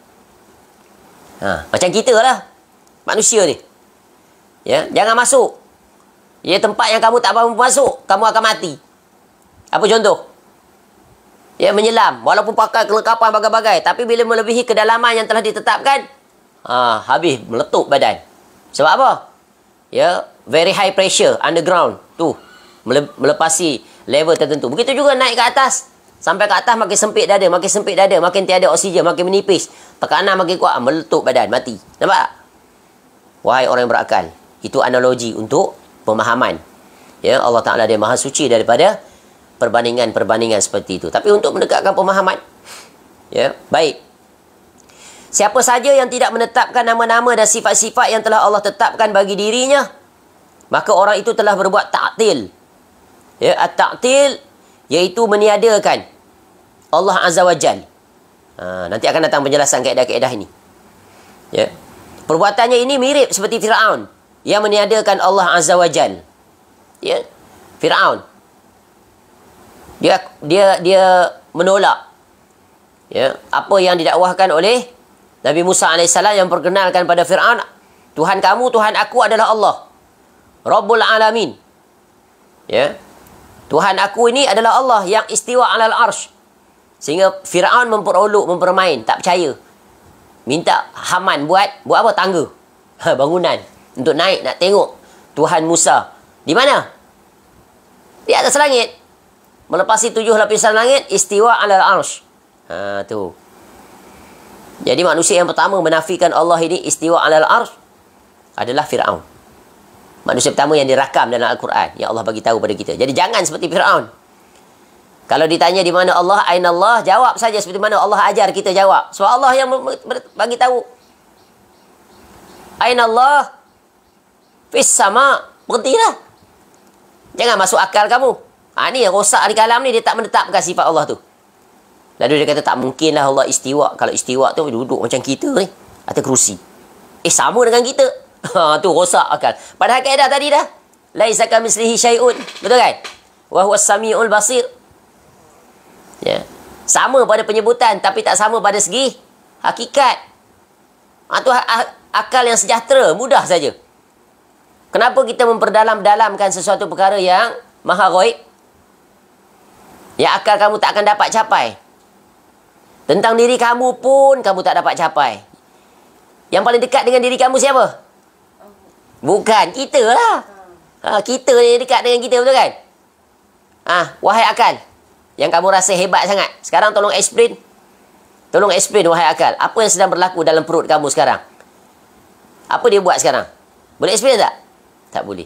Macam kita lah. Manusia ni. Ya, jangan masuk. Ya, tempat yang kamu tak mampu masuk, kamu akan mati. Apa contoh? Ya, menyelam. Walaupun pakai kelengkapan bagai-bagai. Tapi bila melebihi kedalaman yang telah ditetapkan, habis meletup badan. Sebab apa? Ya, very high pressure underground. Tu, melepasi level tertentu. Begitu juga naik ke atas. Sampai ke atas makin sempit dada, makin sempit dada, makin tiada oksigen, makin menipis. Tekanan makin kuat, meletup badan, mati. Nampak? Wahai orang yang berakal. Itu analogi untuk pemahaman. Ya, Allah Ta'ala dia maha suci daripada perbandingan-perbandingan seperti itu. Tapi untuk menegakkan pemahaman, ya, baik. Siapa saja yang tidak menetapkan nama-nama dan sifat-sifat yang telah Allah tetapkan bagi dirinya, maka orang itu telah berbuat ta'til. Ya, at-ta'til iaitu meniadakan Allah Azza wa Jal. Nanti akan datang penjelasan kaedah-kaedah ini. Ya. Perbuatannya ini mirip seperti Fir'aun yang meniadakan Allah Azza wa Jal. Ya. Fir'aun dia menolak, ya, apa yang didakwahkan oleh Nabi Musa AS yang perkenalkan pada Fir'aun, Tuhan kamu, Tuhan aku adalah Allah Rabbul Alamin. Ya, Tuhan aku ini adalah Allah yang istiwa alal arsh. Sehingga Fir'aun mempermain, tak percaya. Minta Haman buat apa? Tangga. Bangunan untuk naik nak tengok Tuhan Musa. Di mana? Di atas langit. Melepasi 7 lapisan langit, istiwa alal arsh. Tu. Jadi manusia yang pertama menafikan Allah ini istiwa alal arsh adalah Fir'aun. Manusia pertama yang dirakam dalam Al-Quran, yang Allah bagi tahu pada kita. Jadi jangan seperti Fir'aun. Kalau ditanya di mana Allah, aina Allah, jawab saja seperti mana Allah ajar kita jawab. Sebab Allah yang bagi tahu. Aina Allah fis sama. Berhentilah. Jangan masuk akal kamu. Ni yang rosak di kalam ni, dia tak menetapkan sifat Allah tu. Lalu dia kata tak mungkinlah Allah istiwa. Kalau istiwa tu duduk macam kita ni atas kerusi. Sama dengan kita. Tu rosak akal. Padahal kaedah tadi dah. Laisa kamitslihi syai'un. Betul kan? Wa huwas samiul basir. Ya. Sama pada penyebutan tapi tak sama pada segi hakikat. Tu akal yang sejahtera, mudah saja. Kenapa kita memperdalam-dalamkan sesuatu perkara yang maha ghaib? Yang akal kamu tak akan dapat capai. Tentang diri kamu pun kamu tak dapat capai. Yang paling dekat dengan diri kamu siapa? Bukan, kita lah. Kita yang dekat dengan kita, betul kan? Wahai akal, yang kamu rasa hebat sangat, sekarang tolong explain. Tolong explain, wahai akal. Apa yang sedang berlaku dalam perut kamu sekarang? Apa dia buat sekarang? Boleh explain tak? Tak boleh.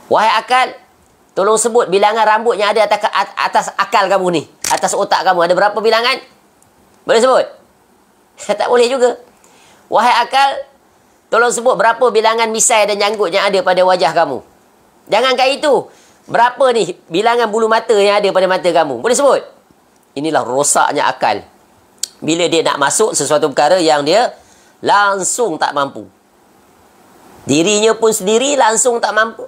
Wahai akal, tolong sebut bilangan rambut yang ada atas akal kamu ni. Atas otak kamu. Ada berapa bilangan? Boleh sebut? Tak boleh juga. Wahai akal, tolong sebut berapa bilangan misai dan janggut yang ada pada wajah kamu. Jangankan itu. Berapa ni bilangan bulu mata yang ada pada mata kamu? Boleh sebut? Inilah rosaknya akal. Bila dia nak masuk sesuatu perkara yang dia langsung tak mampu. Dirinya pun sendiri langsung tak mampu.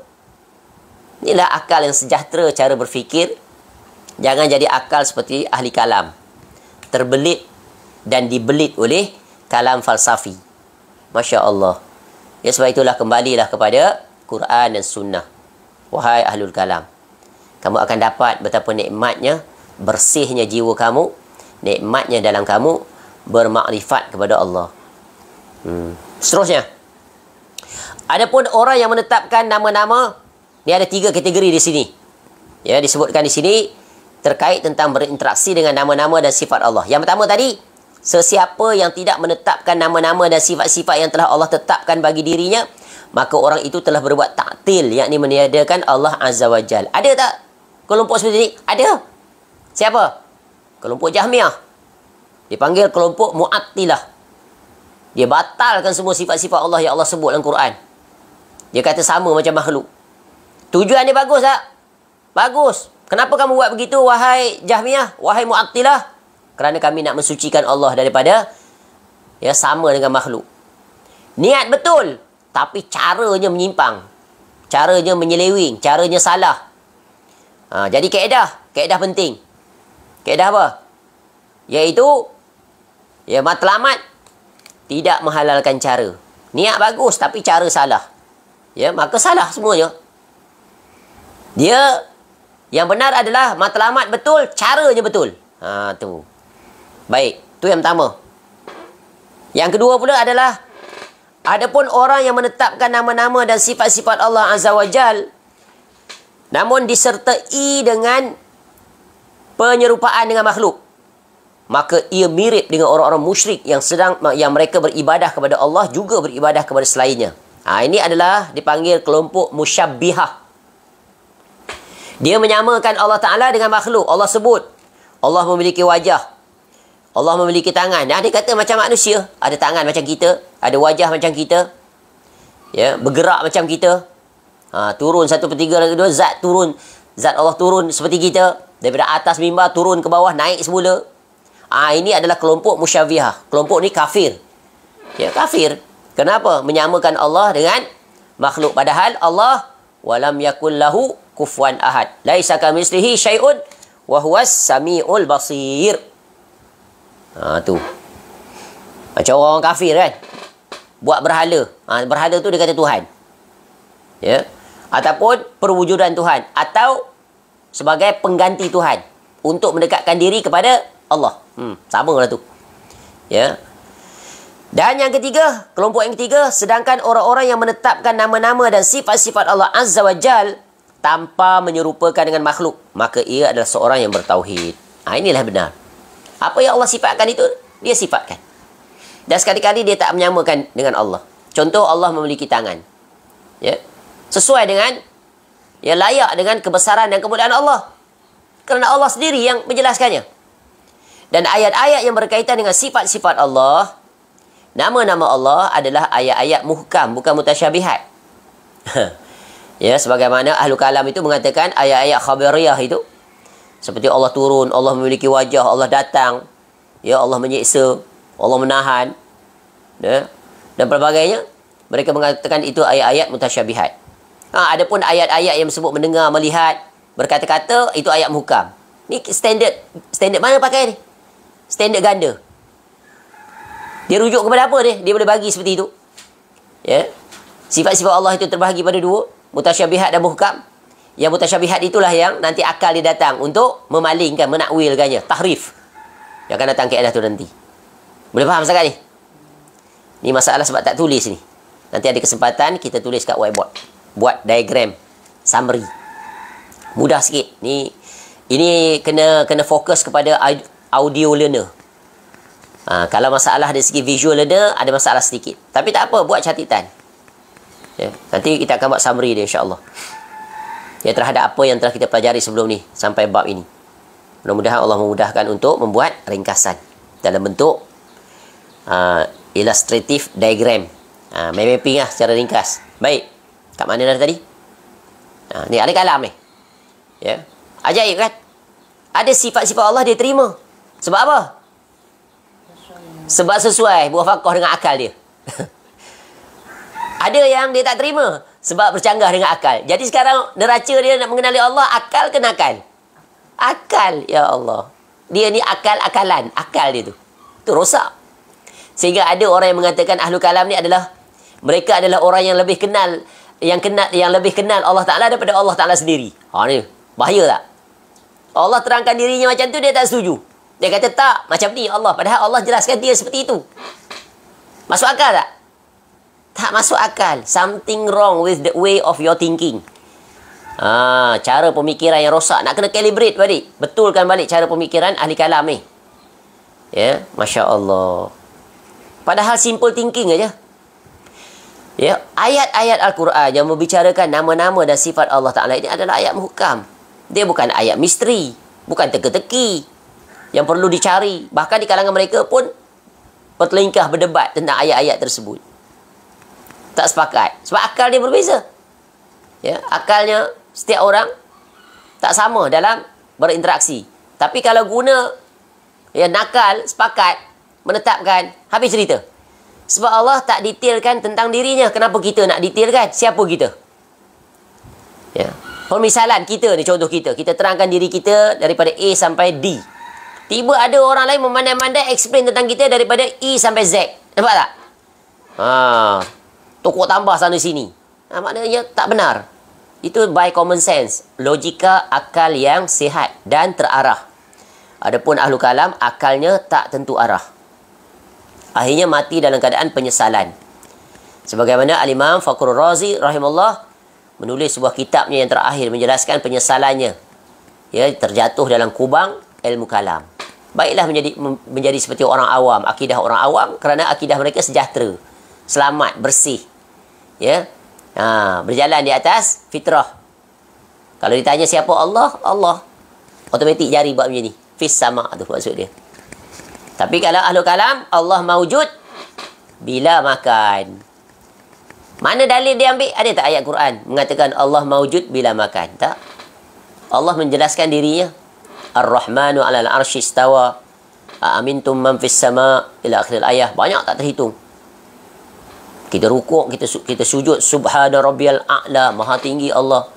Inilah akal yang sejahtera cara berfikir. Jangan jadi akal seperti ahli kalam. Terbelit dan dibelit oleh kalam falsafi. Masya Allah. Ya, sebab itulah kembalilah kepada Quran dan Sunnah. Wahai ahlul kalam. Kamu akan dapat betapa nikmatnya, bersihnya jiwa kamu. Nikmatnya dalam kamu bermakrifat kepada Allah. Seterusnya. Adapun orang yang menetapkan nama-nama, ni ada 3 kategori di sini. Ya, disebutkan di sini terkait tentang berinteraksi dengan nama-nama dan sifat Allah. Yang pertama tadi, sesiapa yang tidak menetapkan nama-nama dan sifat-sifat yang telah Allah tetapkan bagi dirinya, maka orang itu telah berbuat ta'til, yakni meniadakan Allah Azza wa Jal. Ada tak kelompok seperti ini? Ada. Siapa? Kelompok Jahmiyah. Dipanggil kelompok Mu'attilah. Dia batalkan semua sifat-sifat Allah yang Allah sebut dalam Quran. Dia kata sama macam makhluk. Tujuan dia bagus tak? Bagus. Kenapa kamu buat begitu, wahai Jahmiyah, wahai Mu'attilah? Kerana kami nak mensucikan Allah daripada sama dengan makhluk. Niat betul, tapi caranya menyimpang. Caranya menyeleweng, caranya salah. Jadi kaedah penting. Kaedah apa? Iaitu matlamat tidak menghalalkan cara. Niat bagus tapi cara salah. Maka salah semuanya. Dia Yang benar adalah matlamat betul, caranya betul. Tu. Baik, tu yang pertama. Yang kedua pula adalah, adapun orang yang menetapkan nama-nama dan sifat-sifat Allah Azza wa Jal, namun disertai dengan penyerupaan dengan makhluk, maka ia mirip dengan orang-orang musyrik yang mereka beribadah kepada Allah juga beribadah kepada selainnya. Ini adalah dipanggil kelompok musyabbihah. Dia menyamakan Allah Ta'ala dengan makhluk. Allah sebut Allah memiliki wajah, Allah memiliki tangan. Dia kata macam manusia, ada tangan macam kita, ada wajah macam kita, ya, bergerak macam kita. Turun 1/3 lagi 2, zat turun, zat Allah turun seperti kita, daripada atas mimbar turun ke bawah, naik semula. Ini adalah kelompok musyabbihah. Kelompok ni kafir. Ya, kafir. Kenapa? Menyamakan Allah dengan makhluk. Padahal Allah walam yakul lahu kufuwan ahad. Laisa kamitslihi syai'un wa huwas samiul basir. Tu. Macam orang kafir kan? Buat berhala. Berhala tu dia kata Tuhan. Ya. Ataupun perwujudan Tuhan, atau sebagai pengganti Tuhan untuk mendekatkan diri kepada Allah. Sama lah tu. Ya. Dan yang ketiga, kelompok yang ketiga, sedangkan orang-orang yang menetapkan nama-nama dan sifat-sifat Allah Azza wa Jal tanpa menyerupakan dengan makhluk, maka ia adalah seorang yang bertauhid. Inilah benar. Apa yang Allah sifatkan itu, dia sifatkan. Dan sekali-kali dia tak menyamakan dengan Allah. Contoh, Allah memiliki tangan. Ya. Sesuai dengan, ya, layak dengan kebesaran dan kemuliaan Allah. Kerana Allah sendiri yang menjelaskannya. Dan ayat-ayat yang berkaitan dengan sifat-sifat Allah, nama-nama Allah adalah ayat-ayat muhkam, bukan mutasyabihat. Ya, sebagaimana Ahlul Kalam itu mengatakan ayat-ayat khabariyah itu, seperti Allah turun, Allah memiliki wajah, Allah datang, ya, Allah menyiksa, Allah menahan, ya, dan pelbagainya. Mereka mengatakan itu ayat-ayat mutasyabihat. Adapun ayat-ayat yang disebut mendengar, melihat, berkata-kata, itu ayat muhkam. Ni standard mana pakai ni? Standard ganda. Dia rujuk kepada apa dia? Dia boleh bagi seperti itu. Ya. Sifat-sifat Allah itu terbahagi pada dua, mutasyabihat dan muhkam. Yang mutasyabihat itulah yang nanti akal dia datang untuk memalingkan, menakwilkannya, tahrif. Yang akan datang keadaan tu nanti. Boleh faham sangat ni? Ni masalah sebab tak tulis ni. Nanti ada kesempatan kita tulis kat whiteboard. Buat diagram, summary. Mudah sikit. Ini kena fokus kepada audio learner. Kalau masalah dari segi visual learner, ada masalah sedikit. Tapi tak apa, buat catatan. Ya, nanti kita akan buat summary dia, insyaAllah. Ya, terhadap apa yang telah kita pelajari sebelum ni, sampai bab ini. Mudah-mudahan Allah memudahkan untuk membuat ringkasan dalam bentuk illustrative diagram. Mapping lah secara ringkas. Baik. Kat mana dah tadi? Ni ada kalam ni. Ya. Ajaib kan? Ada sifat-sifat Allah dia terima. Sebab apa? Sebab sesuai muwafaqah dengan akal dia. Ada yang dia tak terima sebab bercanggah dengan akal. Jadi sekarang neraca dia nak mengenali Allah, akal ke nakal? Akal, ya Allah. Dia ni akal-akalan, akal dia tu. Tu rosak. Sehingga ada orang yang mengatakan Ahlul Kalam ni adalah, mereka adalah orang yang lebih kenal, yang lebih kenal Allah Ta'ala daripada Allah Ta'ala sendiri. Ni bahaya tak? Allah terangkan dirinya macam tu, dia tak setuju. Dia kata tak, macam ni Allah. Padahal Allah jelaskan dia seperti itu. Masuk akal tak? Tak masuk akal. Something wrong with the way of your thinking. Cara pemikiran yang rosak. Nak kena calibrate balik. Betulkan balik cara pemikiran ahli kalam ni. Ya, Masya Allah. Padahal simple thinking aja. Ya, ayat-ayat Al-Quran yang membicarakan nama-nama dan sifat Allah Ta'ala ini adalah ayat muhkam. Dia bukan ayat misteri. Bukan teka-teki yang perlu dicari. Bahkan di kalangan mereka pun bertelingkah berdebat tentang ayat-ayat tersebut. Tak sepakat. Sebab akal dia berbeza. Ya, akalnya setiap orang tak sama dalam berinteraksi. Tapi kalau guna nakal, sepakat, menetapkan, habis cerita. Sebab Allah tak detailkan tentang dirinya. Kenapa kita nak detailkan? Siapa kita? Ya. Permisalan kita ni, contoh kita. Kita terangkan diri kita daripada A sampai D. Tiba ada orang lain memandai-mandai explain tentang kita daripada E sampai Z. Nampak tak? Tokok tambah sana sini. Maknanya tak benar. Itu by common sense, logika akal yang sihat dan terarah. Adapun ahlu kalam, akalnya tak tentu arah. Akhirnya mati dalam keadaan penyesalan. Sebagaimana Al-Imam Fakhrul Razi rahimahullah menulis sebuah kitabnya yang terakhir menjelaskan penyesalannya. Ya, terjatuh dalam kubang ilmu kalam. Baiklah menjadi seperti orang awam, akidah orang awam, kerana akidah mereka sejahtera, selamat, bersih. Ya. Berjalan di atas fitrah. Kalau ditanya siapa Allah, Allah. Automatik jari buat macam ni. Fis sama tu maksud dia. Tapi kalau ahlu kalam, Allah maujud bila makan. Mana dalil dia ambil? Ada tak ayat Quran mengatakan Allah maujud bila makan? Tak. Allah menjelaskan dirinya. Ar-Rahmanu 'alal 'arsy istawa. Amintum man fis sama' ila akhir ayat. Banyak tak terhitung. Kita rukuk, kita sujud, subhana rabbiyal a'la, maha tinggi Allah.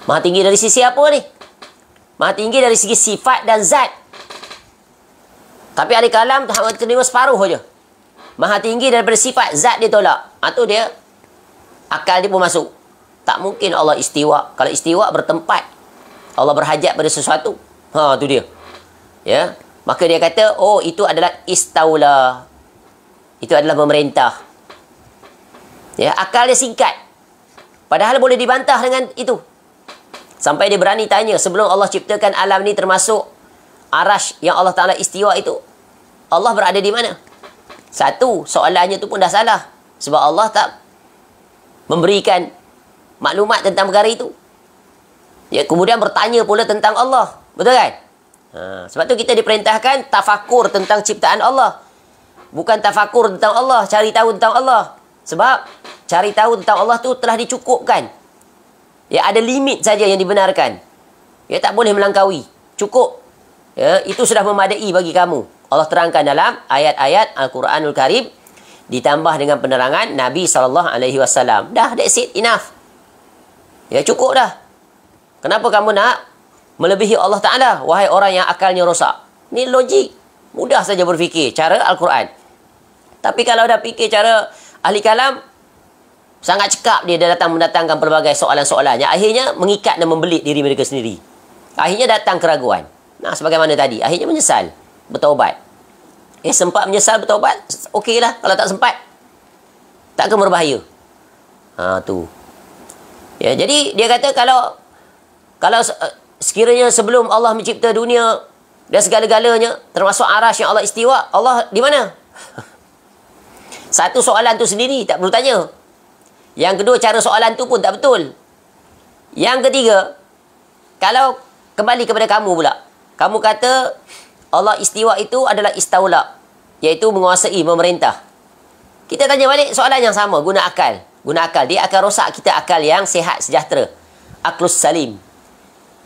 Maha tinggi dari sisi apa ni? Maha tinggi dari segi sifat dan zat. Tapi ahli kalam terima separuh saja. Maha tinggi daripada sifat, zat dia tolak. Itu dia, akal dia pun masuk. Tak mungkin Allah istiwa. Kalau istiwa bertempat, Allah berhajat pada sesuatu. Tu dia. Ya. Maka dia kata, oh itu adalah istaula. Itu adalah memerintah. Ya, akal dia singkat. Padahal boleh dibantah dengan itu. Sampai dia berani tanya, sebelum Allah ciptakan alam ni termasuk arash yang Allah Ta'ala istiwa itu, Allah berada di mana? Satu, soalannya tu pun dah salah. Sebab Allah tak memberikan maklumat tentang perkara itu. Ya, kemudian bertanya pula tentang Allah. Betul kan? Sebab tu kita diperintahkan tafakur tentang ciptaan Allah. Bukan tafakur tentang Allah, cari tahu tentang Allah. Sebab cari tahu tentang Allah tu telah dicukupkan. Ya, ada limit saja yang dibenarkan. Ya, tak boleh melangkaui. Cukup. Ya, itu sudah memadai bagi kamu. Allah terangkan dalam ayat-ayat Al-Quranul Karim, ditambah dengan penerangan Nabi SAW. Dah, that's it, enough. Ya, cukup dah. Kenapa kamu nak melebihi Allah Ta'ala, wahai orang yang akalnya rosak? Ni logik. Mudah saja berfikir cara Al-Quran. Tapi kalau dah fikir cara ahli kalam, sangat cekap dia datang mendatangkan pelbagai soalan-soalannya. Akhirnya mengikat dan membelit diri mereka sendiri. Akhirnya datang keraguan. Sebagaimana tadi, akhirnya menyesal, bertaubat. Sempat menyesal bertaubat, okeylah. Kalau tak sempat, takkan berbahaya. Tu. Ya, jadi dia kata kalau sekiranya sebelum Allah mencipta dunia dan segala-galanya, termasuk arash yang Allah istiwa, Allah di mana? Satu soalan tu sendiri tak perlu tanya. Yang kedua, cara soalan tu pun tak betul. Yang ketiga, kalau kembali kepada kamu pula, kamu kata Allah istiwa itu adalah istaula, iaitu menguasai, memerintah. Kita tanya balik soalan yang sama, guna akal. Guna akal, dia akan rosak kita akal yang sihat, sejahtera. Aklus salim.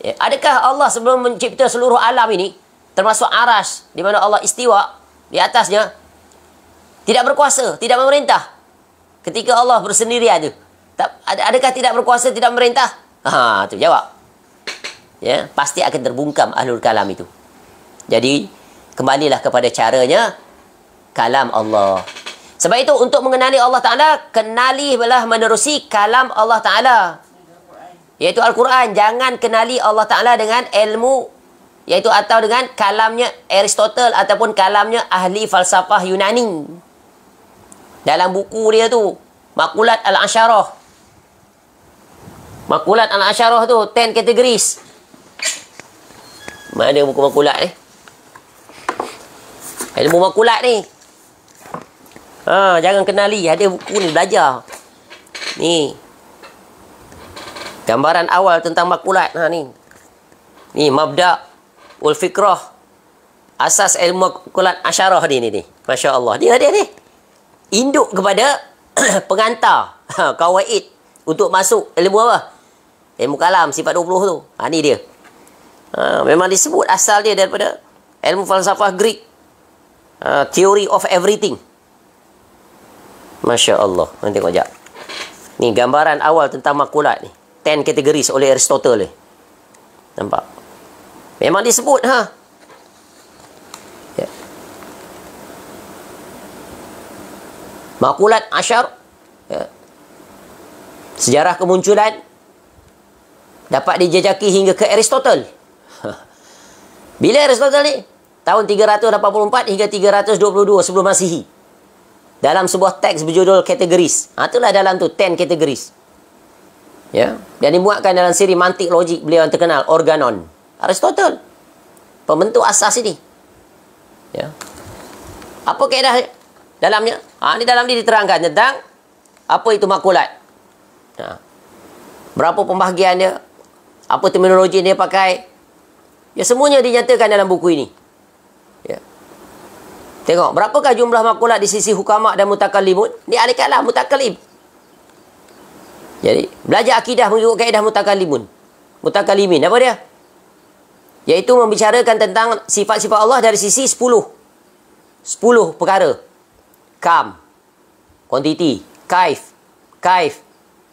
Ya, adakah Allah sebelum mencipta seluruh alam ini, termasuk arash, di mana Allah istiwa di atasnya, tidak berkuasa, tidak memerintah? Ketika Allah bersendirian tu, adakah tidak berkuasa, tidak memerintah? Tu jawab. Ya, pasti akan terbungkam ahlul kalam itu. Jadi, kembalilah kepada caranya kalam Allah. Sebab itu, untuk mengenali Allah Ta'ala, kenalilah menerusi kalam Allah Ta'ala, iaitu Al-Quran. Jangan kenali Allah Ta'ala dengan ilmu, iaitu atau dengan kalamnya Aristotle ataupun kalamnya ahli falsafah Yunani. Dalam buku dia tu, Maqulat Al-Asyarah. Maqulat Al-Asyarah tu, 10 categories. Mana buku makulat ni? Ilmu makulat ni. Jangan kenali. Ada buku ni, belajar. Ni. Gambaran awal tentang makulat. Ni. Ni, Mabda' ul Fikrah. Asas ilmu makulat Asyarah ni. Masya Allah. Dia ni. Induk kepada pengantar. Kawaid. Untuk masuk ilmu apa? Ilmu kalam, sifat 20 tu. Ni dia. Memang disebut asal dia daripada ilmu falsafah Greek. Theory of everything. Masya Allah. Nanti tengok sekejap. Ni gambaran awal tentang makulat ni. 10 categories oleh Aristotle ni. Nampak? Memang disebut. Ya. Makulat Asyar. Ya. Sejarah kemunculan dapat dijajaki hingga ke Aristotle. Bila Aristotle ni? Tahun 384 hingga 322 sebelum Masihi. Dalam sebuah teks berjudul Categories. Itulah dalam tu 10 categories. Ya, dan dimuatkan dalam siri mantik logik beliau yang terkenal, Organon. Aristotle, pembentuk asas ini. Ya. Apa kaedah dalamnya? Ini dalam ni diterangkan tentang apa itu makulat. Berapa pembahagian dia? Apa terminologi dia pakai? Ya, semuanya dinyatakan dalam buku ini. Ya. Tengok, berapakah jumlah makulat di sisi hukama dan mutakallimun? Ni ahli kalam, mutakallim. Jadi, belajar akidah mengikut kaedah mutakallimun. Mutakallimin, apa dia? Iaitu membicarakan tentang sifat-sifat Allah dari sisi 10 perkara. Kam, kuantiti, kaif,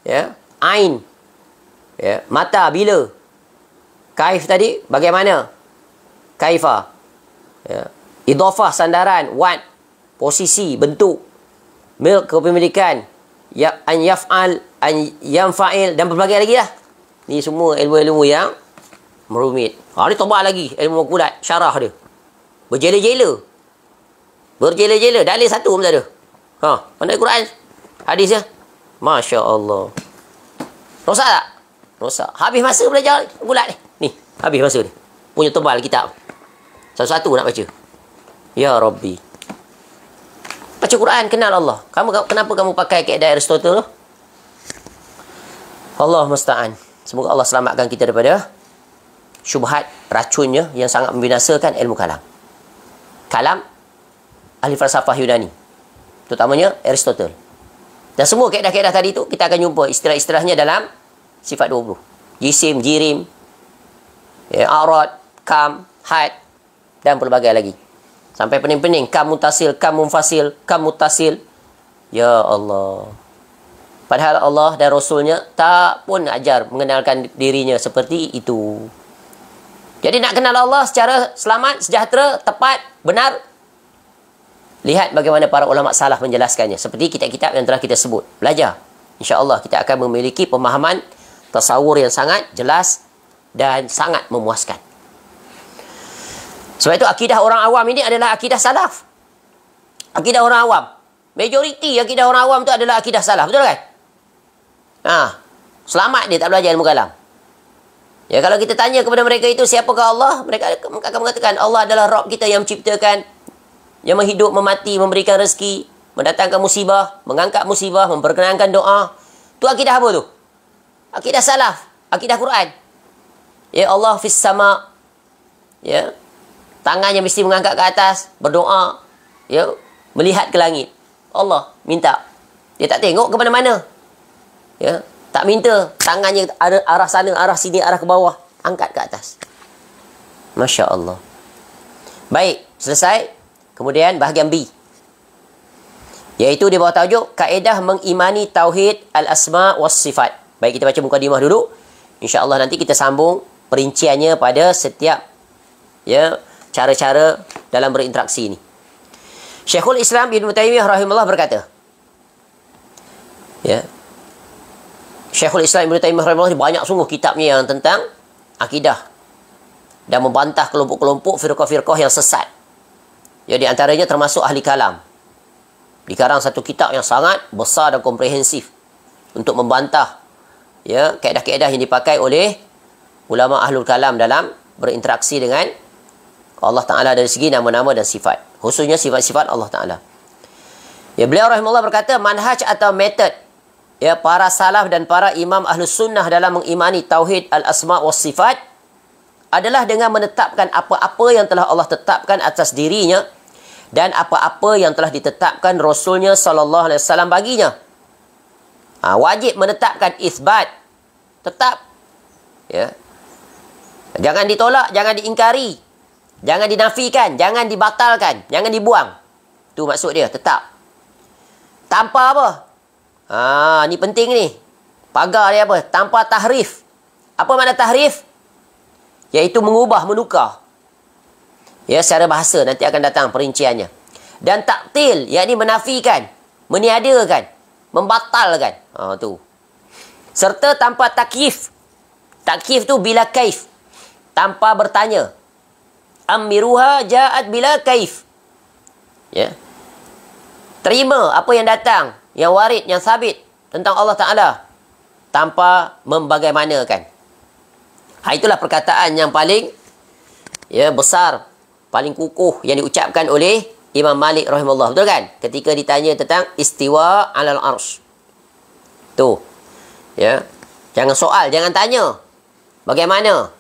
ya, ain, ya, mata, bila. Kaif tadi, bagaimana? Kaifa, ya. Idhafah, sandaran, wat, posisi, bentuk, milk, kepemilikan, ya, an yaf'al, an yanfa'il, dan berbagai lagi lah. Ni semua ilmu-ilmu yang merumit. Ni tebal lagi ilmu makulat, syarah dia. Berjela-jela. Dalil satu pun tak ada. Mana Quran? Hadis dia? Masya Allah. Rosak tak? Rosak. Habis masa belajar makulat ni. Ni, habis masa ni. Punya tebal kitab. Satu-satu nak baca. Ya Rabbi. Baca Quran, kenal Allah. Kenapa kamu pakai kaedah Aristotle tu? Allah musta'an. Semoga Allah selamatkan kita daripada syubhat, racunnya yang sangat membinasakan ilmu kalam. Kalam ahli falsafah Yunani, terutamanya Aristotle. Dan semua kaedah-kaedah tadi tu kita akan jumpa istilah-istilahnya dalam sifat 20. Jisim, jirim, ya, arad, kam, had, dan pelbagai lagi. Sampai pening-pening, kam mutasil, kam munfasil, kam mutasil. Ya Allah. Padahal Allah dan Rasulnya tak pun ajar mengenalkan dirinya seperti itu. Jadi nak kenal Allah secara selamat, sejahtera, tepat, benar, lihat bagaimana para ulama salaf menjelaskannya. Seperti kitab-kitab yang telah kita sebut. Belajar. InsyaAllah kita akan memiliki pemahaman tasawur yang sangat jelas dan sangat memuaskan. Sebab itu akidah orang awam ini adalah akidah salaf. Akidah orang awam. Majoriti akidah orang awam tu adalah akidah salaf. Betul kan? Selamat dia tak belajar ilmu kalam. Ya, kalau kita tanya kepada mereka itu siapakah Allah, mereka akan mengatakan Allah adalah Rabb kita yang menciptakan, yang menghidup, memati, memberikan rezeki, mendatangkan musibah, mengangkat musibah, memperkenankan doa. Tu akidah apa tu? Akidah salaf, akidah Quran. Ya, Allah fis sama. Ya. Tangannya mesti mengangkat ke atas, berdoa, ya, melihat ke langit. Allah minta. Dia tak tengok ke mana-mana. Ya, tak minta tangannya ada arah sana, arah sini, arah ke bawah, angkat ke atas. Masya Allah. Baik, selesai. Kemudian bahagian B, iaitu di bawah tajuk kaedah mengimani tauhid al-asma was sifat. Baik, kita baca mukadimah dulu. InsyaAllah nanti kita sambung perinciannya pada setiap, ya, cara-cara dalam berinteraksi ini. Syekhul Islam Ibn Taymiyah rahimahullah berkata, ya, Syekhul Islam Ibn Taymiyah rahimahullah banyak sungguh kitabnya yang tentang akidah dan membantah kelompok-kelompok firqah-firqah yang sesat. Ya, di antaranya termasuk ahli kalam. Dikarang satu kitab yang sangat besar dan komprehensif untuk membantah, ya, kaedah-kaedah yang dipakai oleh ulama ahlul kalam dalam berinteraksi dengan Allah Ta'ala dari segi nama-nama dan sifat. Khususnya sifat-sifat Allah Ta'ala. Ya, beliau rahimahullah berkata, manhaj atau metod, ya, para salaf dan para imam ahlus sunnah dalam mengimani tauhid al-asma' was sifat adalah dengan menetapkan apa-apa yang telah Allah tetapkan atas dirinya dan apa-apa yang telah ditetapkan Rasulnya sallallahu alaihi wasallam baginya. Wajib menetapkan isbat. Tetap. Ya. Jangan ditolak, jangan diingkari. Jangan dinafikan, jangan dibatalkan, jangan dibuang. Tu maksud dia, tetap. Tanpa apa? Ni penting ni. Pagar dia apa? Tanpa tahrif. Apa makna tahrif? Iaitu mengubah, menukar. Ya, secara bahasa nanti akan datang perinciannya. Dan taktil, yakni menafikan, meniadakan, membatalkan. Tu. Serta tanpa takyif. Takyif tu bila kaif, tanpa bertanya. Amiruha ja'at bila kaif. Ya. Terima apa yang datang, yang warid, yang sabit tentang Allah Ta'ala tanpa membagaimanakan. Itulah perkataan yang paling besar, paling kukuh yang diucapkan oleh Imam Malik rahimahullah. Betul kan? Ketika ditanya tentang istiwa alal arsh. Tu. Ya. Jangan soal, jangan tanya. Bagaimana?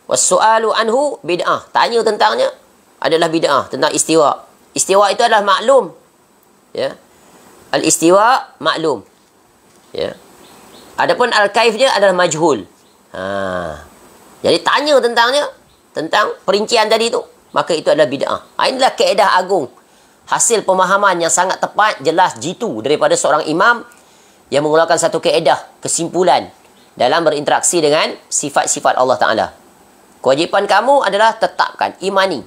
Was-su'alu anhu bid'ah. Tanya tentangnya adalah bid'ah, tentang istiwa. Istiwa itu adalah maklum. Ya. Al-istiwa maklum. Ya. Adapun al-kaif dia adalah majhul. Jadi tanya tentangnya, tentang perincian tadi tu, maka itu adalah bid'ah. Inilah kaedah agung, hasil pemahaman yang sangat tepat, jelas, jitu daripada seorang imam yang mengeluarkan satu kaedah, kesimpulan dalam berinteraksi dengan sifat-sifat Allah Ta'ala. Kewajipan kamu adalah tetapkan, imani.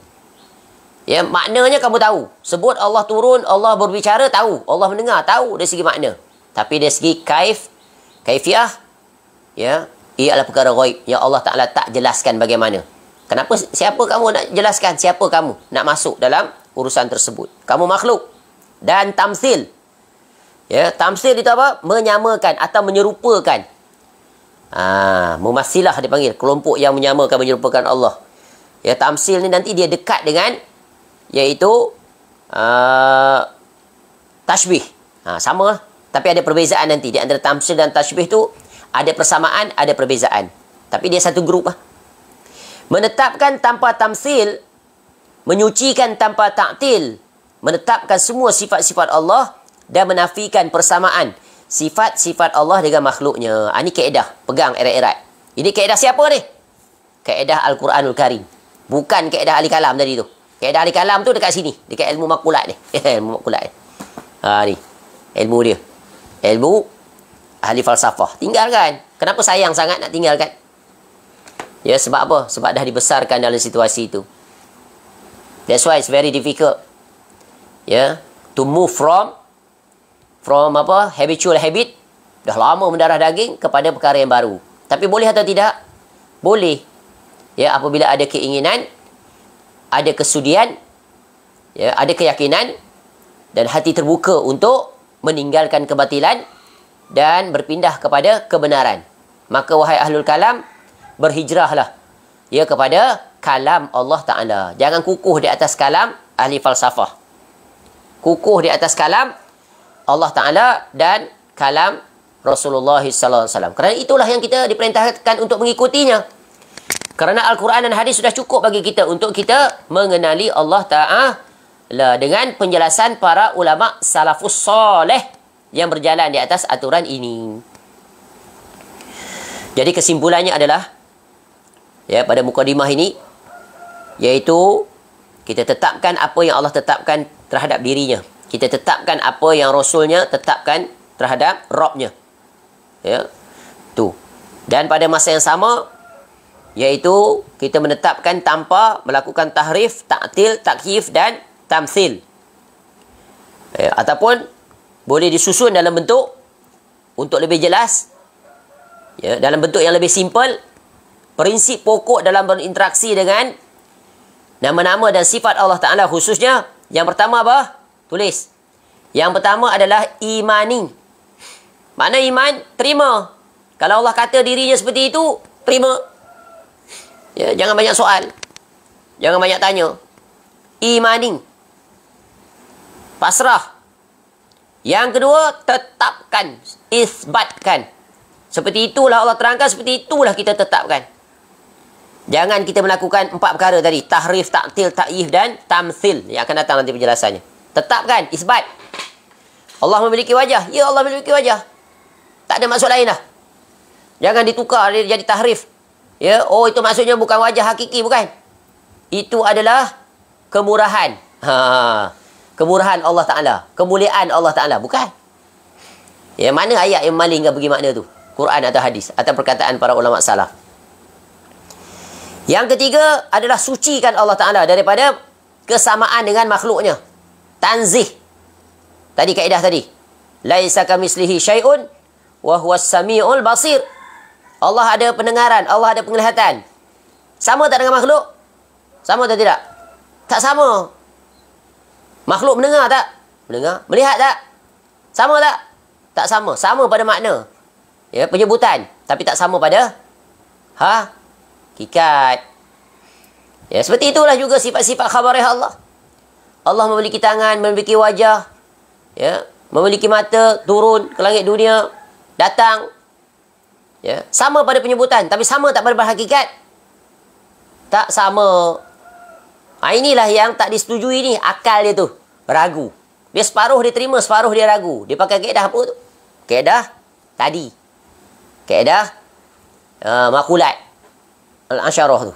Ya, maknanya kamu tahu. Sebut Allah turun, Allah berbicara, tahu. Allah mendengar, tahu dari segi makna. Tapi dari segi kaifiah, ya, ia adalah perkara ghaib yang Allah Ta'ala tak jelaskan bagaimana. Kenapa? Siapa kamu nak jelaskan? Siapa kamu nak masuk dalam urusan tersebut? Kamu makhluk. Dan tamsil. Ya, tamsil itu apa? Menyamakan atau menyerupakan. Mumasilah dipanggil. Kelompok yang menyamakan, menyerupakan Allah. Ya, tamsil ni nanti dia dekat dengan, iaitu tashbih. Sama lah. Tapi ada perbezaan nanti. Di antara tamsil dan tashbih tu ada persamaan, ada perbezaan. Tapi dia satu grup lah. Menetapkan tanpa tamsil, menyucikan tanpa ta'til, menetapkan semua sifat-sifat Allah dan menafikan persamaan sifat-sifat Allah dengan makhluknya. Ini kaedah, pegang erat-erat. Ini kaedah siapa ni? Kaedah Al-Quranul Karim. Bukan kaedah ahli kalam tadi tu. Kaedah ahli kalam tu dekat sini, dekat ilmu makulat ni. Ilmu makulat ni. Ni. Ilmu dia. Ilmu ahli falsafah. Tinggalkan. Kenapa sayang sangat nak tinggalkan? Ya, sebab apa? Sebab dah dibesarkan dalam situasi itu. That's why it's very difficult. Ya, to move from habitual habit, dah lama mendarah daging, kepada perkara yang baru. Tapi boleh atau tidak? Boleh. Ya, apabila ada keinginan, ada kesudian, ya, ada keyakinan dan hati terbuka untuk meninggalkan kebatilan dan berpindah kepada kebenaran. Maka wahai ahlul kalam, berhijrahlah, ya, kepada kalam Allah Ta'ala. Jangan kukuh di atas kalam ahli falsafah. Kukuh di atas kalam Allah Ta'ala dan kalam Rasulullah SAW. Kerana itulah yang kita diperintahkan untuk mengikutinya. Kerana Al-Quran dan hadis sudah cukup bagi kita untuk kita mengenali Allah Ta'ala dengan penjelasan para ulama salafus soleh yang berjalan di atas aturan ini. Jadi kesimpulannya adalah, ya, pada mukadimah ini, iaitu kita tetapkan apa yang Allah tetapkan terhadap dirinya. Kita tetapkan apa yang Rasulnya tetapkan terhadap Rabbnya. Ya, tu. Dan pada masa yang sama, iaitu kita menetapkan tanpa melakukan tahrif, ta'til, takyif dan tamthil. Ya, ataupun boleh disusun dalam bentuk untuk lebih jelas, ya, dalam bentuk yang lebih simple. Prinsip pokok dalam berinteraksi dengan nama-nama dan sifat Allah Ta'ala khususnya. Yang pertama apa? Tulis. Yang pertama adalah imani. Makna iman? Terima. Kalau Allah kata dirinya seperti itu, terima. Ya, jangan banyak soal. Jangan banyak tanya. Imani. Pasrah. Yang kedua, tetapkan. Isbatkan. Seperti itulah Allah terangkan, seperti itulah kita tetapkan. Jangan kita melakukan 4 perkara tadi. Tahrif, ta'til, ta'yif dan tamthil. Yang akan datang nanti penjelasannya. Tetapkan, isbat. Allah memiliki wajah. Ya, Allah memiliki wajah. Tak ada maksud lain lah. Jangan ditukar dia jadi tahrif. Ya, oh, itu maksudnya bukan wajah hakiki, bukan. Itu adalah kemurahan. Kemurahan Allah Ta'ala. Kemuliaan Allah Ta'ala, bukan. Ya, mana ayat yang malingkan bagi makna tu? Quran atau hadis atau perkataan para ulama salaf. Yang ketiga adalah sucikan Allah Ta'ala daripada kesamaan dengan makhluknya. Tanzih. Tadi kaedah tadi. Laisa kamislihi syai'un wa huwas sami'ul basir. Allah ada pendengaran, Allah ada penglihatan. Sama tak dengan makhluk? Sama atau tidak? Tak sama. Makhluk mendengar tak? Mendengar. Melihat tak? Sama tak? Tak sama. Sama pada makna. Ya, penyebutan. Tapi tak sama pada hakikat. Ya, seperti itulah juga sifat-sifat khabariah Allah. Allah memiliki tangan, memiliki wajah. Ya, memiliki mata, turun ke langit dunia, datang. Ya, sama pada penyebutan, tapi sama tak pada hakikat? Tak sama. Inilah yang tak disetujui ni, akal dia tu. Ragu. Dia separuh dia terima, separuh dia ragu. Dia pakai kaedah apa tu? Kaedah tadi. Kaedah makulat. Al-Asyarah tu.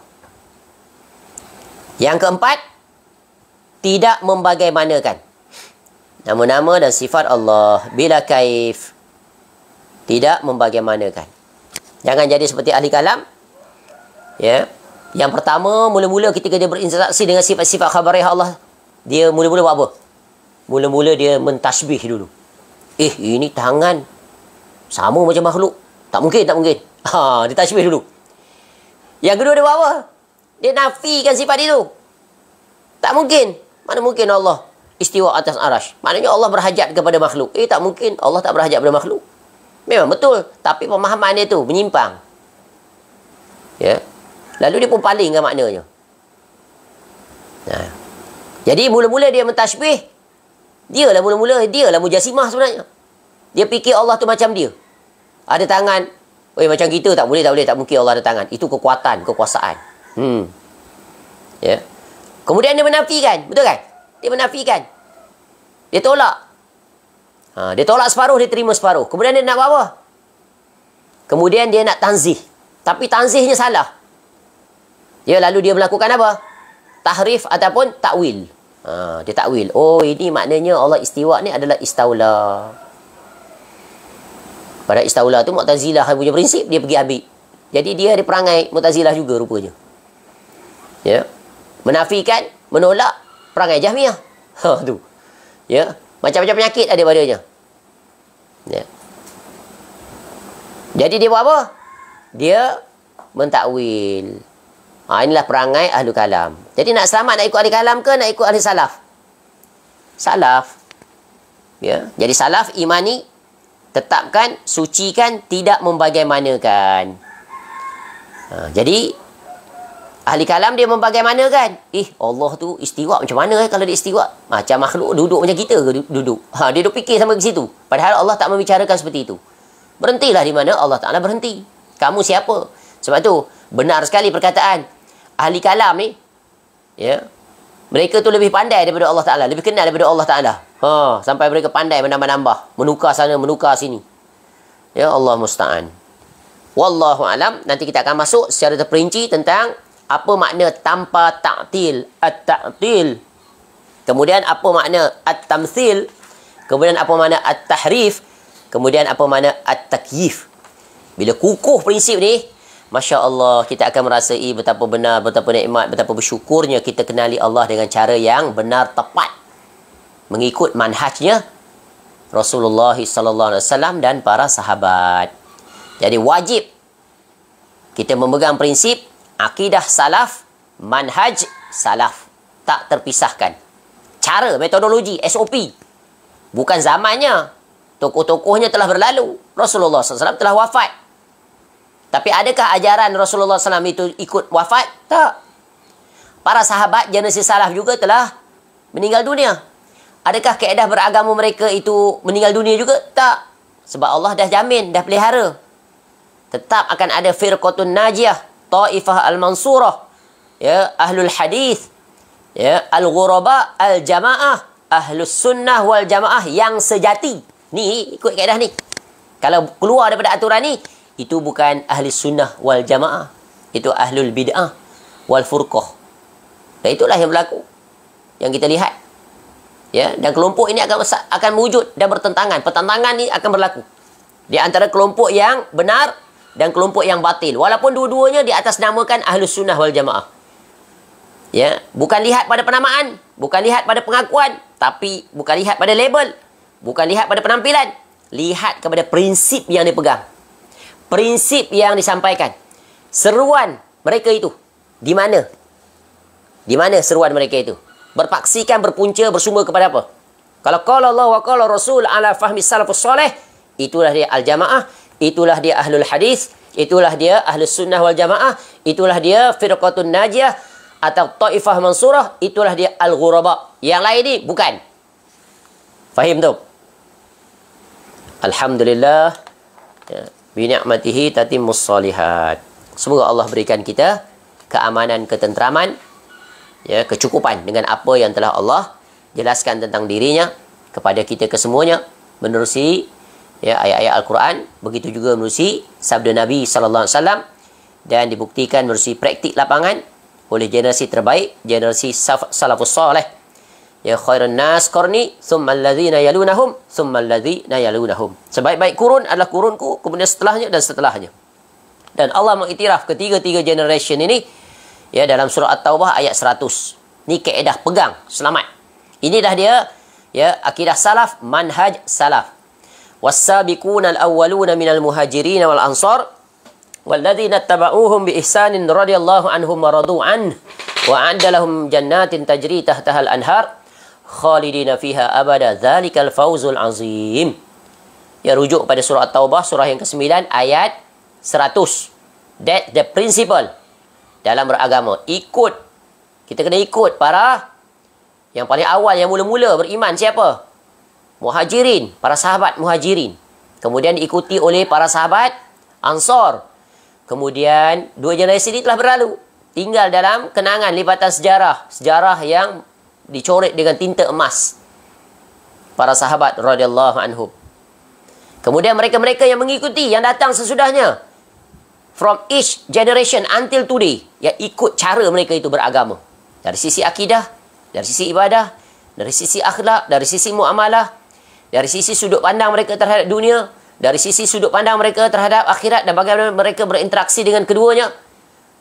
Yang keempat, tidak membagaimanakan nama-nama dan sifat Allah bila kaif. Tidak membagaimanakan. Jangan jadi seperti ahli kalam. Ya. Yang pertama, mula-mula ketika dia berinteraksi dengan sifat-sifat khabariah Allah, dia mula-mula buat apa? Mula-mula dia mentasbih dulu. Ini tangan sama macam makhluk. Tak mungkin, tak mungkin. Dia tasbih dulu. Yang kedua dia buat apa? Dia nafikan sifat itu. Tak mungkin. Mana mungkin Allah istiwa atas arash? Maknanya Allah berhajat kepada makhluk. Tak mungkin. Allah tak berhajat kepada makhluk. Memang betul. Tapi pemahaman dia tu menyimpang. Ya. Lalu dia pun palingkan maknanya. Nah. Jadi mula-mula dia mentasbih. Dialah mujassimah sebenarnya. Dia fikir Allah tu macam dia. Ada tangan. Macam kita tak boleh. Tak mungkin Allah ada tangan. Itu kekuatan, kekuasaan. Ya. Kemudian dia menafikan. Betul kan? Dia menafikan. Dia tolak. Dia tolak separuh, dia terima separuh. Kemudian dia nak buat apa? Kemudian dia nak tanzih. Tapi tanzihnya salah. Ya, lalu dia melakukan apa? Tahrif ataupun takwil. Dia takwil. Ini maknanya Allah istiwa ni adalah istaula. Pada istaula tu Mu'tazilah punya prinsip, dia pergi ambil. Jadi dia ada perangai Mu'tazilah juga rupanya. Ya. Menafikan, menolak perangai Jahmiyah. Tu. Ya. Macam-macam penyakit ada padanya. Ya. Jadi dia buat apa? Dia mentakwil. Inilah perangai ahli kalam. Jadi nak selamat, nak ikut ahli kalam ke nak ikut ahli salaf? Salaf. Ya. Jadi salaf imani, tetapkan, sucikan, tidak membagaimanakan. Jadi ahli kalam dia membagaimanakan. Allah tu istiwa macam mana kalau dia istiwa? Macam makhluk duduk macam kita ke duduk? Dia duduk fikir sampai ke situ. Padahal Allah tak membicarakan seperti itu. Berhentilah di mana Allah Ta'ala berhenti. Kamu siapa? Sebab tu benar sekali perkataan ahli kalam ni. Ya. Mereka tu lebih pandai daripada Allah Ta'ala, lebih kenal daripada Allah Ta'ala. Sampai mereka pandai menambah-nambah, menukar sana, menukar sini. Ya, Allah musta'an. Wallahu alam. Nanti kita akan masuk secara terperinci tentang apa makna tanpa ta'til, at-ta'til. Kemudian apa makna at-tamthil. Kemudian apa makna at-tahrif. Kemudian apa makna at-takyif. Bila kukuh prinsip ni, Masya Allah, kita akan merasai betapa benar, betapa nikmat, betapa bersyukurnya kita kenali Allah dengan cara yang benar, tepat. Mengikut manhajnya Rasulullah SAW dan para sahabat. Jadi wajib kita memegang prinsip akidah salaf, manhaj salaf. Tak terpisahkan. Cara, metodologi, SOP. Bukan zamannya. Tokoh-tokohnya telah berlalu. Rasulullah SAW telah wafat. Tapi adakah ajaran Rasulullah SAW itu ikut wafat? Tak. Para sahabat generasi salaf juga telah meninggal dunia. Adakah kaedah beragama mereka itu meninggal dunia juga? Tak. Sebab Allah dah jamin, dah pelihara. Tetap akan ada firqatun najiyah, ta'ifah al-mansurah, ya, ahlul hadis, ya, al-ghuraba, al-jamaah, ahlus sunnah wal jamaah yang sejati. Ni ikut kaedah ni. Kalau keluar daripada aturan ni, itu bukan ahli sunnah wal jamaah. Itu ahlul bid'ah wal furqah. Dan itulah yang berlaku. Yang kita lihat. Ya, dan kelompok ini akan wujud dan bertentangan. Pertentangan ni akan berlaku. Di antara kelompok yang benar dan kelompok yang batil. Walaupun dua-duanya di atas namakan ahlus sunnah wal jamaah. Ya, bukan lihat pada penamaan, bukan lihat pada pengakuan, tapi bukan lihat pada label, bukan lihat pada penampilan, lihat kepada prinsip yang dipegang. prinsip yang disampaikan. Seruan mereka itu di mana? Di mana seruan mereka itu? Berpaksikan, berpunca, bersumber kepada apa? Kalau qala Allah wa qala Rasul ala fahmi salafus soleh, itulah dia al-jamaah, itulah dia ahlul hadis, itulah dia ahlus sunnah wal jamaah, itulah dia firqatun najiyah atau taifah mansurah, itulah dia al-ghuraba. Yang lain ni bukan. Fahim tu? Alhamdulillah, ya, bi ni'matihi tatimmus shalihat. Semoga Allah berikan kita keamanan, ketenteraman, ya, kecukupan dengan apa yang telah Allah jelaskan tentang dirinya kepada kita kesemuanya menerusi, ya, ayat-ayat Al-Quran, begitu juga menerusi sabda Nabi SAW, dan dibuktikan menerusi praktik lapangan oleh generasi terbaik, generasi salafus salih. Ya, khairun nas qarni thumma alladhina yalunahum thumma alladhina yalunahum. Sebaik-baik kurun adalah kurunku, kemudian setelahnya dan setelahnya. Dan Allah mengiktiraf ketiga-tiga generation ini, ya, dalam surah At-Taubah ayat 100. Ni kaedah pegang, selamat. Inilah dia, ya, akidah salaf, manhaj salaf. Was-sabiquna al-awwaluna minal muhajirin wal ansar walladzina tabauhum bi ihsanin radhiyallahu anhum wa radu an wa a'adda lahum jannatin tajri tahtaha al-anhar khalidina fiha abada dzalikal fawzul azim. Ya, rujuk pada surah At-Taubah surah yang ke-9 ayat 100. That the principle dalam beragama. Ikut. Kita kena ikut para yang paling awal, yang mula-mula beriman siapa? Muhajirin, para sahabat muhajirin. Kemudian diikuti oleh para sahabat Ansar. Kemudian dua generasi ini telah berlalu. Tinggal dalam kenangan lipatan sejarah. Sejarah yang dicoret dengan tinta emas. Para sahabat radhiyallahu anhum. Kemudian mereka-mereka yang mengikuti, yang datang sesudahnya. From each generation until today. Yang ikut cara mereka itu beragama. Dari sisi akidah, dari sisi ibadah, dari sisi akhlak, dari sisi muamalah, dari sisi sudut pandang mereka terhadap dunia, dari sisi sudut pandang mereka terhadap akhirat dan bagaimana mereka berinteraksi dengan keduanya.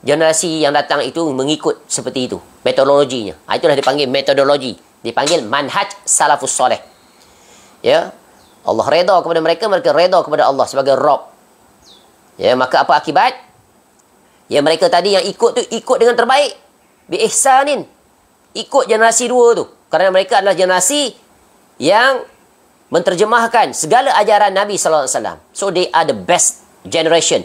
Generasi yang datang itu mengikut seperti itu metodologinya. Itulah dipanggil metodologi, dipanggil manhaj salafus soleh. Ya, Allah redha kepada mereka, mereka redha kepada Allah sebagai Rabb. Ya, maka apa akibat? Ya, mereka tadi yang ikut tu ikut dengan terbaik. Bi ihsanin. Ikut generasi dua tu. Kerana mereka adalah generasi yang menterjemahkan segala ajaran Nabi SAW. So they are the best generation.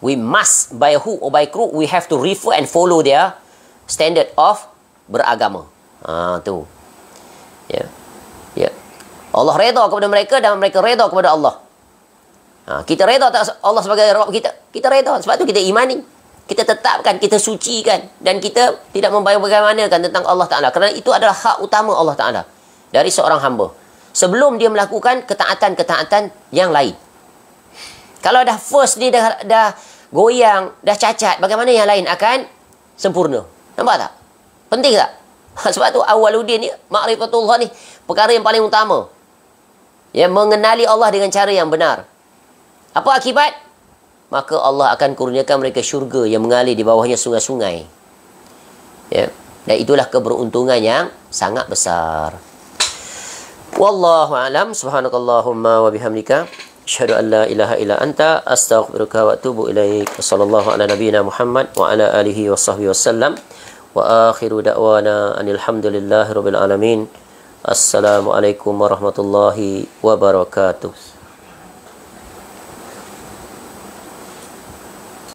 We must, by hook or by crook, we have to refer and follow their standard of beragama. Tu. Ya. Ya. Allah redha kepada mereka dan mereka redha kepada Allah. Kita redha tak Allah sebagai Rabb kita? Kita redha. Sebab tu kita imani. Kita tetapkan, kita sucikan. Dan kita tidak membagaimanakan tentang Allah Ta'ala. Kerana itu adalah hak utama Allah Ta'ala dari seorang hamba. Sebelum dia melakukan ketaatan-ketaatan yang lain. Kalau dah first ni dah goyang, dah cacat, bagaimana yang lain akan sempurna? Nampak tak? Penting tak? Sebab tu awwaluddin ni, ma'rifatullah ni, perkara yang paling utama. Ya, mengenali Allah dengan cara yang benar. Apa akibat? Maka Allah akan kurniakan mereka syurga yang mengalir di bawahnya sungai-sungai. Ya. Dan itulah keberuntungan yang sangat besar. Wallahu a'lam. Subhanakallahumma wa bihamdika asyhadu an la ilaha illa anta astaghfiruka wa atubu ilaik. Sallallahu ala nabiyyina Muhammad wa ala alihi wa sahbihi wasallam. Wa akhiru da'wana anil hamdulillahi rabbil alamin. Assalamualaikum warahmatullahi wabarakatuh.